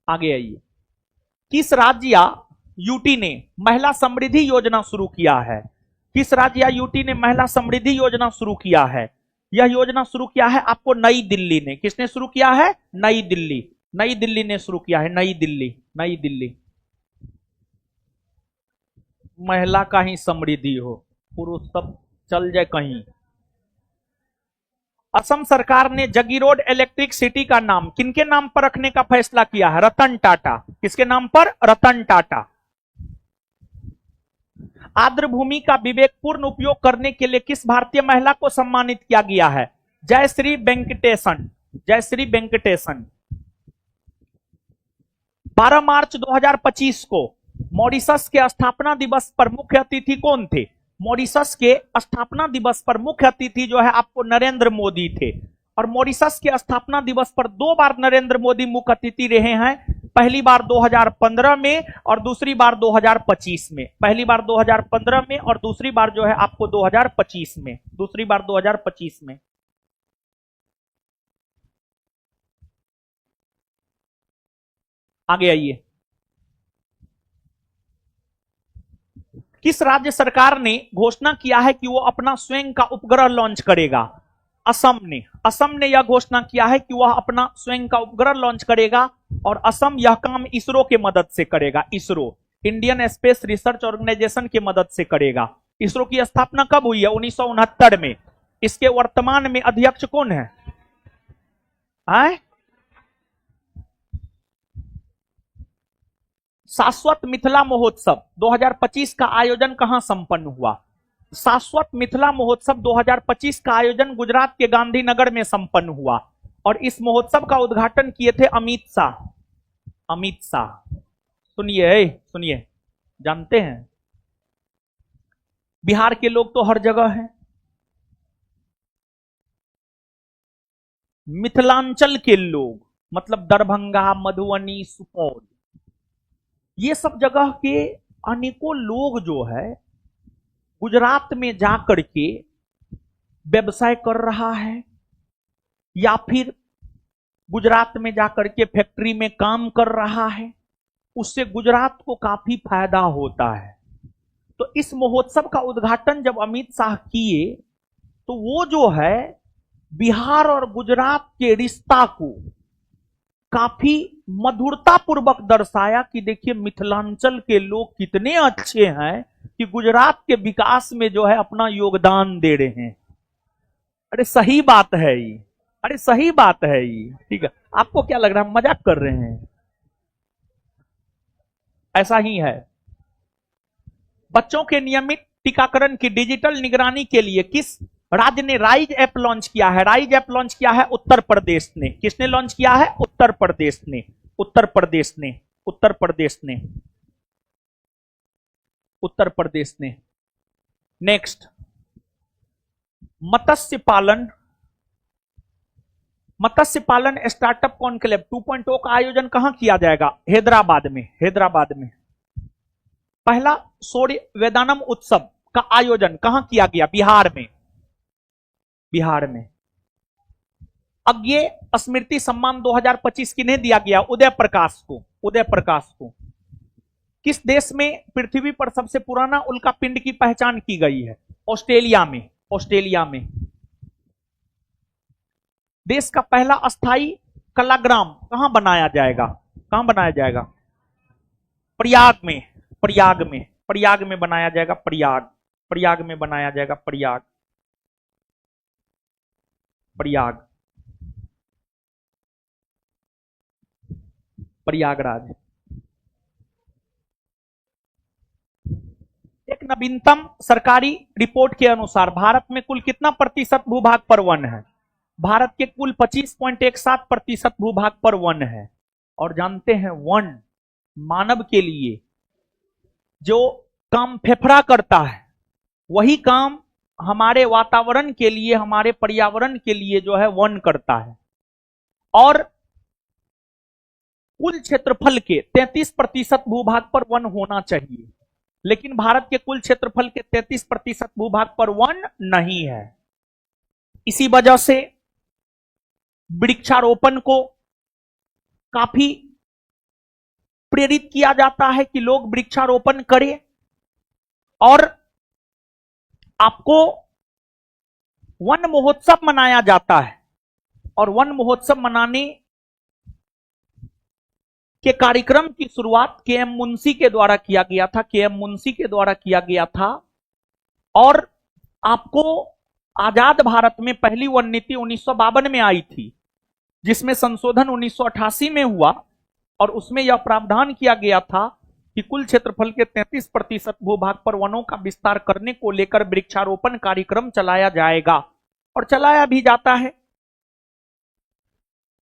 आगे आइए। किस राज्य या यूटी ने महिला समृद्धि योजना शुरू किया है? किस राज्य या यूटी ने महिला समृद्धि योजना शुरू किया है? यह योजना शुरू किया है आपको नई दिल्ली ने। किसने शुरू किया है? नई दिल्ली, नई दिल्ली ने शुरू किया है। नई दिल्ली, नई दिल्ली। महिला का ही समृद्धि हो, पुरुष सब चल जाए कहीं। असम सरकार ने जगीरोड इलेक्ट्रिक सिटी का नाम किनके नाम पर रखने का फैसला किया है? रतन टाटा। किसके नाम पर? रतन टाटा। आर्द्र भूमि का विवेकपूर्ण उपयोग करने के लिए किस भारतीय महिला को सम्मानित किया गया है? जयश्री वेंकटेशन, जयश्री वेंकटेशन। 12 मार्च 2025 को मॉरिशस के स्थापना दिवस पर मुख्य अतिथि कौन थे? मॉरिशस के स्थापना दिवस पर मुख्य अतिथि जो है आपको नरेंद्र मोदी थे। और मॉरिशस के स्थापना दिवस पर 2 बार नरेंद्र मोदी मुख्य अतिथि रहे हैं। पहली बार 2015 में और दूसरी बार 2025 में। पहली बार 2015 में और दूसरी बार जो है आपको 2025 में। दूसरी बार 2025 में। आगे आइए। किस राज्य सरकार ने घोषणा किया है कि वो अपना स्वयं का उपग्रह लॉन्च करेगा? असम ने। असम ने यह घोषणा किया है कि वह अपना स्वयं का उपग्रह लॉन्च करेगा और असम यह काम इसरो के मदद से करेगा। ISRO, Indian Space Research Organisation की मदद से करेगा। इसरो की स्थापना कब हुई है? 1969 में। इसके वर्तमान में अध्यक्ष कौन है? शाश्वत मिथिला महोत्सव 2025 का आयोजन कहां संपन्न हुआ? शाश्वत मिथिला महोत्सव 2025 का आयोजन गुजरात के गांधीनगर में संपन्न हुआ और इस महोत्सव का उद्घाटन किए थे अमित शाह। अमित शाह। सुनिए सुनिए, जानते हैं बिहार के लोग तो हर जगह हैं, मिथिलांचल के लोग मतलब दरभंगा, मधुबनी, सुपौल, ये सब जगह के अनेकों लोग जो है गुजरात में जाकर के व्यवसाय कर रहा है या फिर गुजरात में जाकर के फैक्ट्री में काम कर रहा है उससे गुजरात को काफी फायदा होता है। तो इस महोत्सव का उद्घाटन जब अमित शाह किए तो वो जो है बिहार और गुजरात के रिश्ता को काफी मधुरता पूर्वक दर्शाया कि देखिए मिथिलांचल के लोग कितने अच्छे हैं कि गुजरात के विकास में जो है अपना योगदान दे रहे हैं। अरे सही बात है ये, अरे सही बात है ये, ठीक है। आपको क्या लग रहा है मजाक कर रहे हैं? ऐसा ही है। बच्चों के नियमित टीकाकरण की डिजिटल निगरानी के लिए किस राज्य ने राइज ऐप लॉन्च किया है? राइज ऐप लॉन्च किया है उत्तर प्रदेश ने। किसने लॉन्च किया है? उत्तर प्रदेश ने। उत्तर प्रदेश ने। उत्तर प्रदेश ने। उत्तर प्रदेश ने। नेक्स्ट, मत्स्य पालन स्टार्टअप कॉन्क्लेव 2.0 का आयोजन कहां किया जाएगा? हैदराबाद में। हैदराबाद में। पहला सूर्य वेदानम उत्सव का आयोजन कहां किया गया? बिहार में। बिहार में। अब ये स्मृति सम्मान 2025 किन्हें दिया गया? उदय प्रकाश को। उदय प्रकाश को। किस देश में पृथ्वी पर सबसे पुराना उल्का पिंड की पहचान की गई है? ऑस्ट्रेलिया में। ऑस्ट्रेलिया में। देश का पहला अस्थाई कलाग्राम कहां बनाया जाएगा? कहां बनाया जाएगा? प्रयाग में। प्रयाग में। प्रयाग में बनाया जाएगा। प्रयाग। प्रयाग में बनाया जाएगा। प्रयाग। प्रयाग। प्रयागराज। एक नवीनतम सरकारी रिपोर्ट के अनुसार भारत में कुल कितना प्रतिशत भूभाग पर वन है? भारत के कुल 25.17% भूभाग पर वन है। और जानते हैं वन मानव के लिए जो काम फेफड़ा करता है वही काम हमारे वातावरण के लिए, हमारे पर्यावरण के लिए जो है वन करता है। और कुल क्षेत्रफल के 33% भूभाग पर वन होना चाहिए, लेकिन भारत के कुल क्षेत्रफल के 33% भूभाग पर वन नहीं है। इसी वजह से वृक्षारोपण को काफी प्रेरित किया जाता है कि लोग वृक्षारोपण करें। और आपको वन महोत्सव मनाया जाता है, और वन महोत्सव मनाने के कार्यक्रम की शुरुआत के.एम. मुंशी के द्वारा किया गया था। के.एम. मुंशी के द्वारा किया गया था। और आपको आजाद भारत में पहली वन नीति 1952 में आई थी, जिसमें संशोधन 1988 में हुआ, और उसमें यह प्रावधान किया गया था कि कुल क्षेत्रफल के 33% भूभाग पर वनों का विस्तार करने को लेकर वृक्षारोपण कार्यक्रम चलाया जाएगा, और चलाया भी जाता है।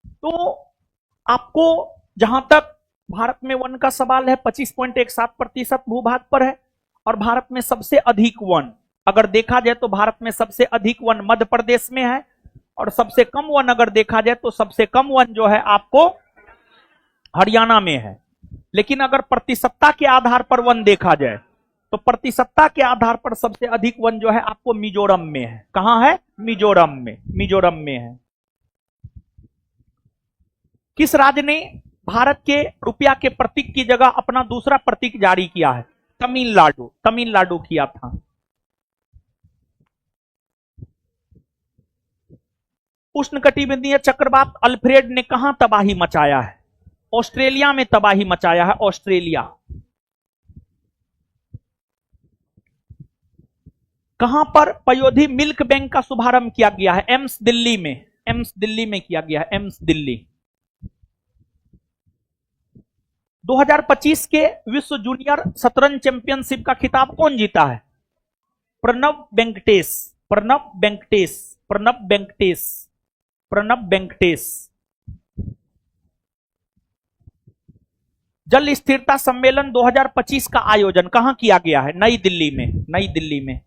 तो आपको जहां तक भारत में वन का सवाल है, 25.17% भूभाग पर है, और भारत में सबसे अधिक वन अगर देखा जाए तो भारत में सबसे अधिक वन मध्य प्रदेश में है, और सबसे कम वन अगर देखा जाए तो सबसे कम वन जो है आपको हरियाणा में है। लेकिन अगर प्रतिशतता के आधार पर वन देखा जाए तो प्रतिशतता के आधार पर सबसे अधिक वन जो है आपको मिजोरम में है। कहां है? मिजोरम में। मिजोरम में है। किस राज्य ने भारत के रुपया के प्रतीक की जगह अपना दूसरा प्रतीक जारी किया है? तमिलनाडु। तमिलनाडु किया था। उष्णकटिबंधीय चक्रवात अल्फ्रेड ने कहां तबाही मचाया है? ऑस्ट्रेलिया में तबाही मचाया है। ऑस्ट्रेलिया। कहां पर पयोधी मिल्क बैंक का शुभारंभ किया गया है? एम्स दिल्ली में। एम्स दिल्ली में किया गया है। एम्स दिल्ली। 2025 के विश्व जूनियर शतरंज चैंपियनशिप का खिताब कौन जीता है? प्रणब वेंकटेश। प्रणब वेंकटेश। प्रणब वेंकटेश। प्रणब वेंकटेश। जल स्थिरता सम्मेलन 2025 का आयोजन कहां किया गया है? नई दिल्ली में। नई दिल्ली में।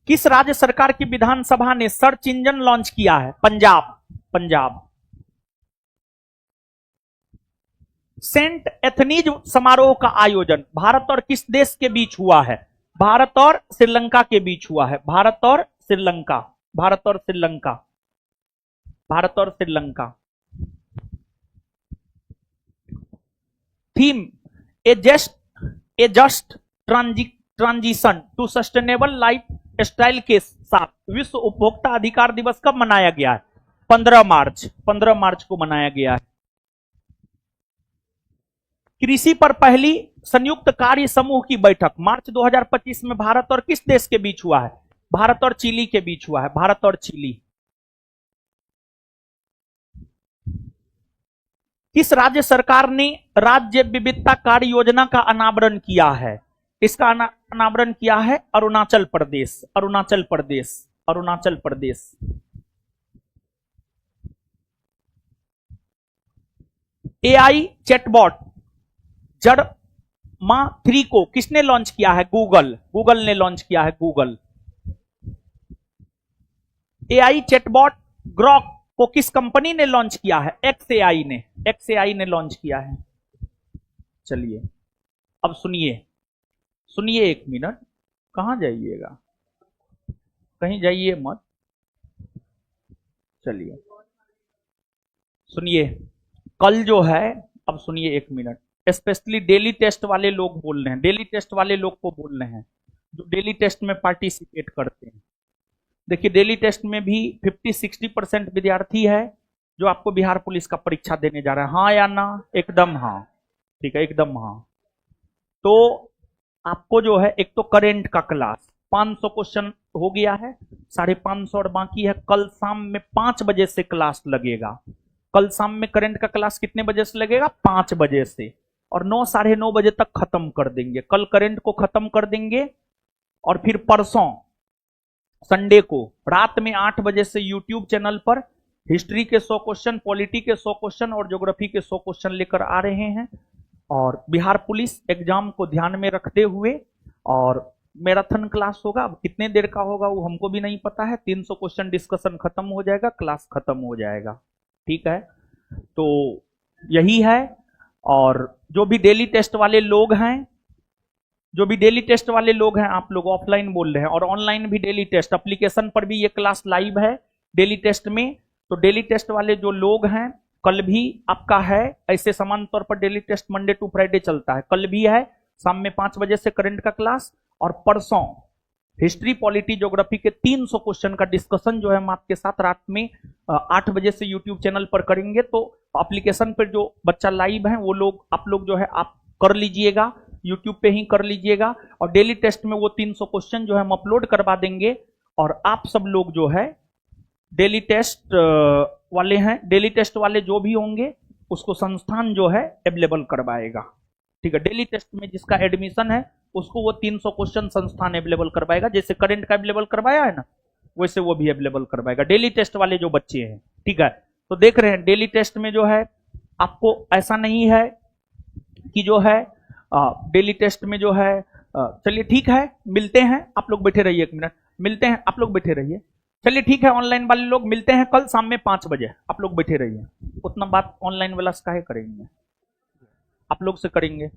किस राज्य सरकार की विधानसभा ने सर्च इंजन लॉन्च किया है? पंजाब। पंजाब। सेंट एथनीज समारोह का आयोजन भारत और किस देश के बीच हुआ है? भारत और श्रीलंका के बीच हुआ है। भारत और श्रीलंका। भारत और श्रीलंका। भारत और Sri Lanka. Theme a just transition to sustainable life style के साथ विश्व उपभोक्ता अधिकार दिवस कब मनाया गया है? 15 मार्च को मनाया गया है। कृषि पर पहली संयुक्त कार्य समूह की बैठक मार्च 2025 में भारत और किस देश के बीच हुआ है? भारत और चिली के बीच हुआ है। भारत और चिली। किस राज्य सरकार ने राज्य विविधता कार्य योजना का अनावरण किया है? इसका अनावरण किया है अरुणाचल प्रदेश। अरुणाचल प्रदेश। अरुणाचल प्रदेश। एआई चैटबॉट जड़मा 3 को किसने लॉन्च किया है? गूगल। गूगल ने लॉन्च किया है। गूगल। एआई चैटबॉट ग्रॉक को किस कंपनी ने लॉन्च किया है? XAI ने। XAI ने लॉन्च किया है। चलिए अब सुनिए, सुनिए 1 मिनट। कहां जाइएगा? कहीं जाइए मत। चलिए सुनिए, कल जो है, अब सुनिए 1 मिनट, स्पेशली डेली टेस्ट वाले लोग बोल रहे हैं, डेली टेस्ट वाले लोग को बोल रहे हैं जो डेली टेस्ट में पार्टिसिपेट करते हैं। देखिए डेली टेस्ट में भी 50-60% विद्यार्थी है जो आपको बिहार पुलिस का परीक्षा देने जा रहा है। हाँ या ना? एकदम हाँ। ठीक है, एकदम हाँ। तो आपको जो है एक तो करेंट का क्लास 500 क्वेश्चन हो गया है, 550 और बाकी है। कल शाम में 5 बजे से क्लास लगेगा। कल शाम में करंट का क्लास कितने बजे से लगेगा? 5 बजे से, और 9 साढ़े 9 बजे तक खत्म कर देंगे। कल करंट को खत्म कर देंगे और फिर परसों संडे को रात में 8 बजे से यूट्यूब चैनल पर हिस्ट्री के 100 क्वेश्चन, पॉलिटी के 100 क्वेश्चन और ज्योग्राफी के 100 क्वेश्चन लेकर आ रहे हैं। और बिहार पुलिस एग्जाम को ध्यान में रखते हुए और मैराथन क्लास होगा। अब कितने देर का होगा वो हमको भी नहीं पता है। 300 क्वेश्चन डिस्कशन खत्म हो जाएगा, क्लास खत्म हो जाएगा। ठीक है, तो यही है। और जो भी डेली टेस्ट वाले लोग हैं, जो भी डेली टेस्ट वाले लोग हैं, आप लोग ऑफलाइन बोल रहे हैं और ऑनलाइन भी डेली टेस्ट, एप्लीकेशन पर भी ये क्लास लाइव है डेली टेस्ट में। तो डेली टेस्ट वाले जो लोग हैं, कल भी आपका है। ऐसे समान तौर पर daily test Monday to Friday चलता है। कल भी है शाम में 5 बजे से करंट का क्लास, और परसों हिस्ट्री, पॉलिटी, ज्योग्राफी के 300 क्वेश्चन का डिस्कशन जो है हम आपके साथ रात में 8 बजे से यूट्यूब चैनल पर करेंगे। तो एप्लीकेशन पर जो बच्चा लाइव है वो लोग, आप लोग जो है आप कर लीजिएगा, यूट्यूब पे ही कर लीजिएगा। और डेली टेस्ट में वो 300 क्वेश्चन जो है हम अपलोड करवा देंगे। और आप सब लोग जो है डेली टेस्ट वाले हैं, डेली टेस्ट वाले जो भी होंगे उसको संस्थान जो है अवेलेबल करवाएगा। ठीक है, डेली टेस्ट में जिसका एडमिशन है उसको वो 300 क्वेश्चन संस्थान अवेलेबल करवाएगा। जैसे करंट का अवेलेबल करवाया है ना, वैसे वो भी अवेलेबल करवाएगा, डेली टेस्ट वाले जो बच्चे हैं। ठीक है, तो देख रहे हैं डेली टेस्ट में जो है आपको ऐसा नहीं है कि जो है डेली टेस्ट में जो है चलिए ठीक है, मिलते हैं। आप लोग बैठे रहिए 1 मिनट, मिलते हैं। आप लोग बैठे रहिए। चलिए ठीक है, ऑनलाइन वाले लोग मिलते हैं कल शाम में 5 बजे। आप लोग बैठे रहिए। उतना बात ऑनलाइन वाला काहे करेंगे, आप लोग से करेंगे।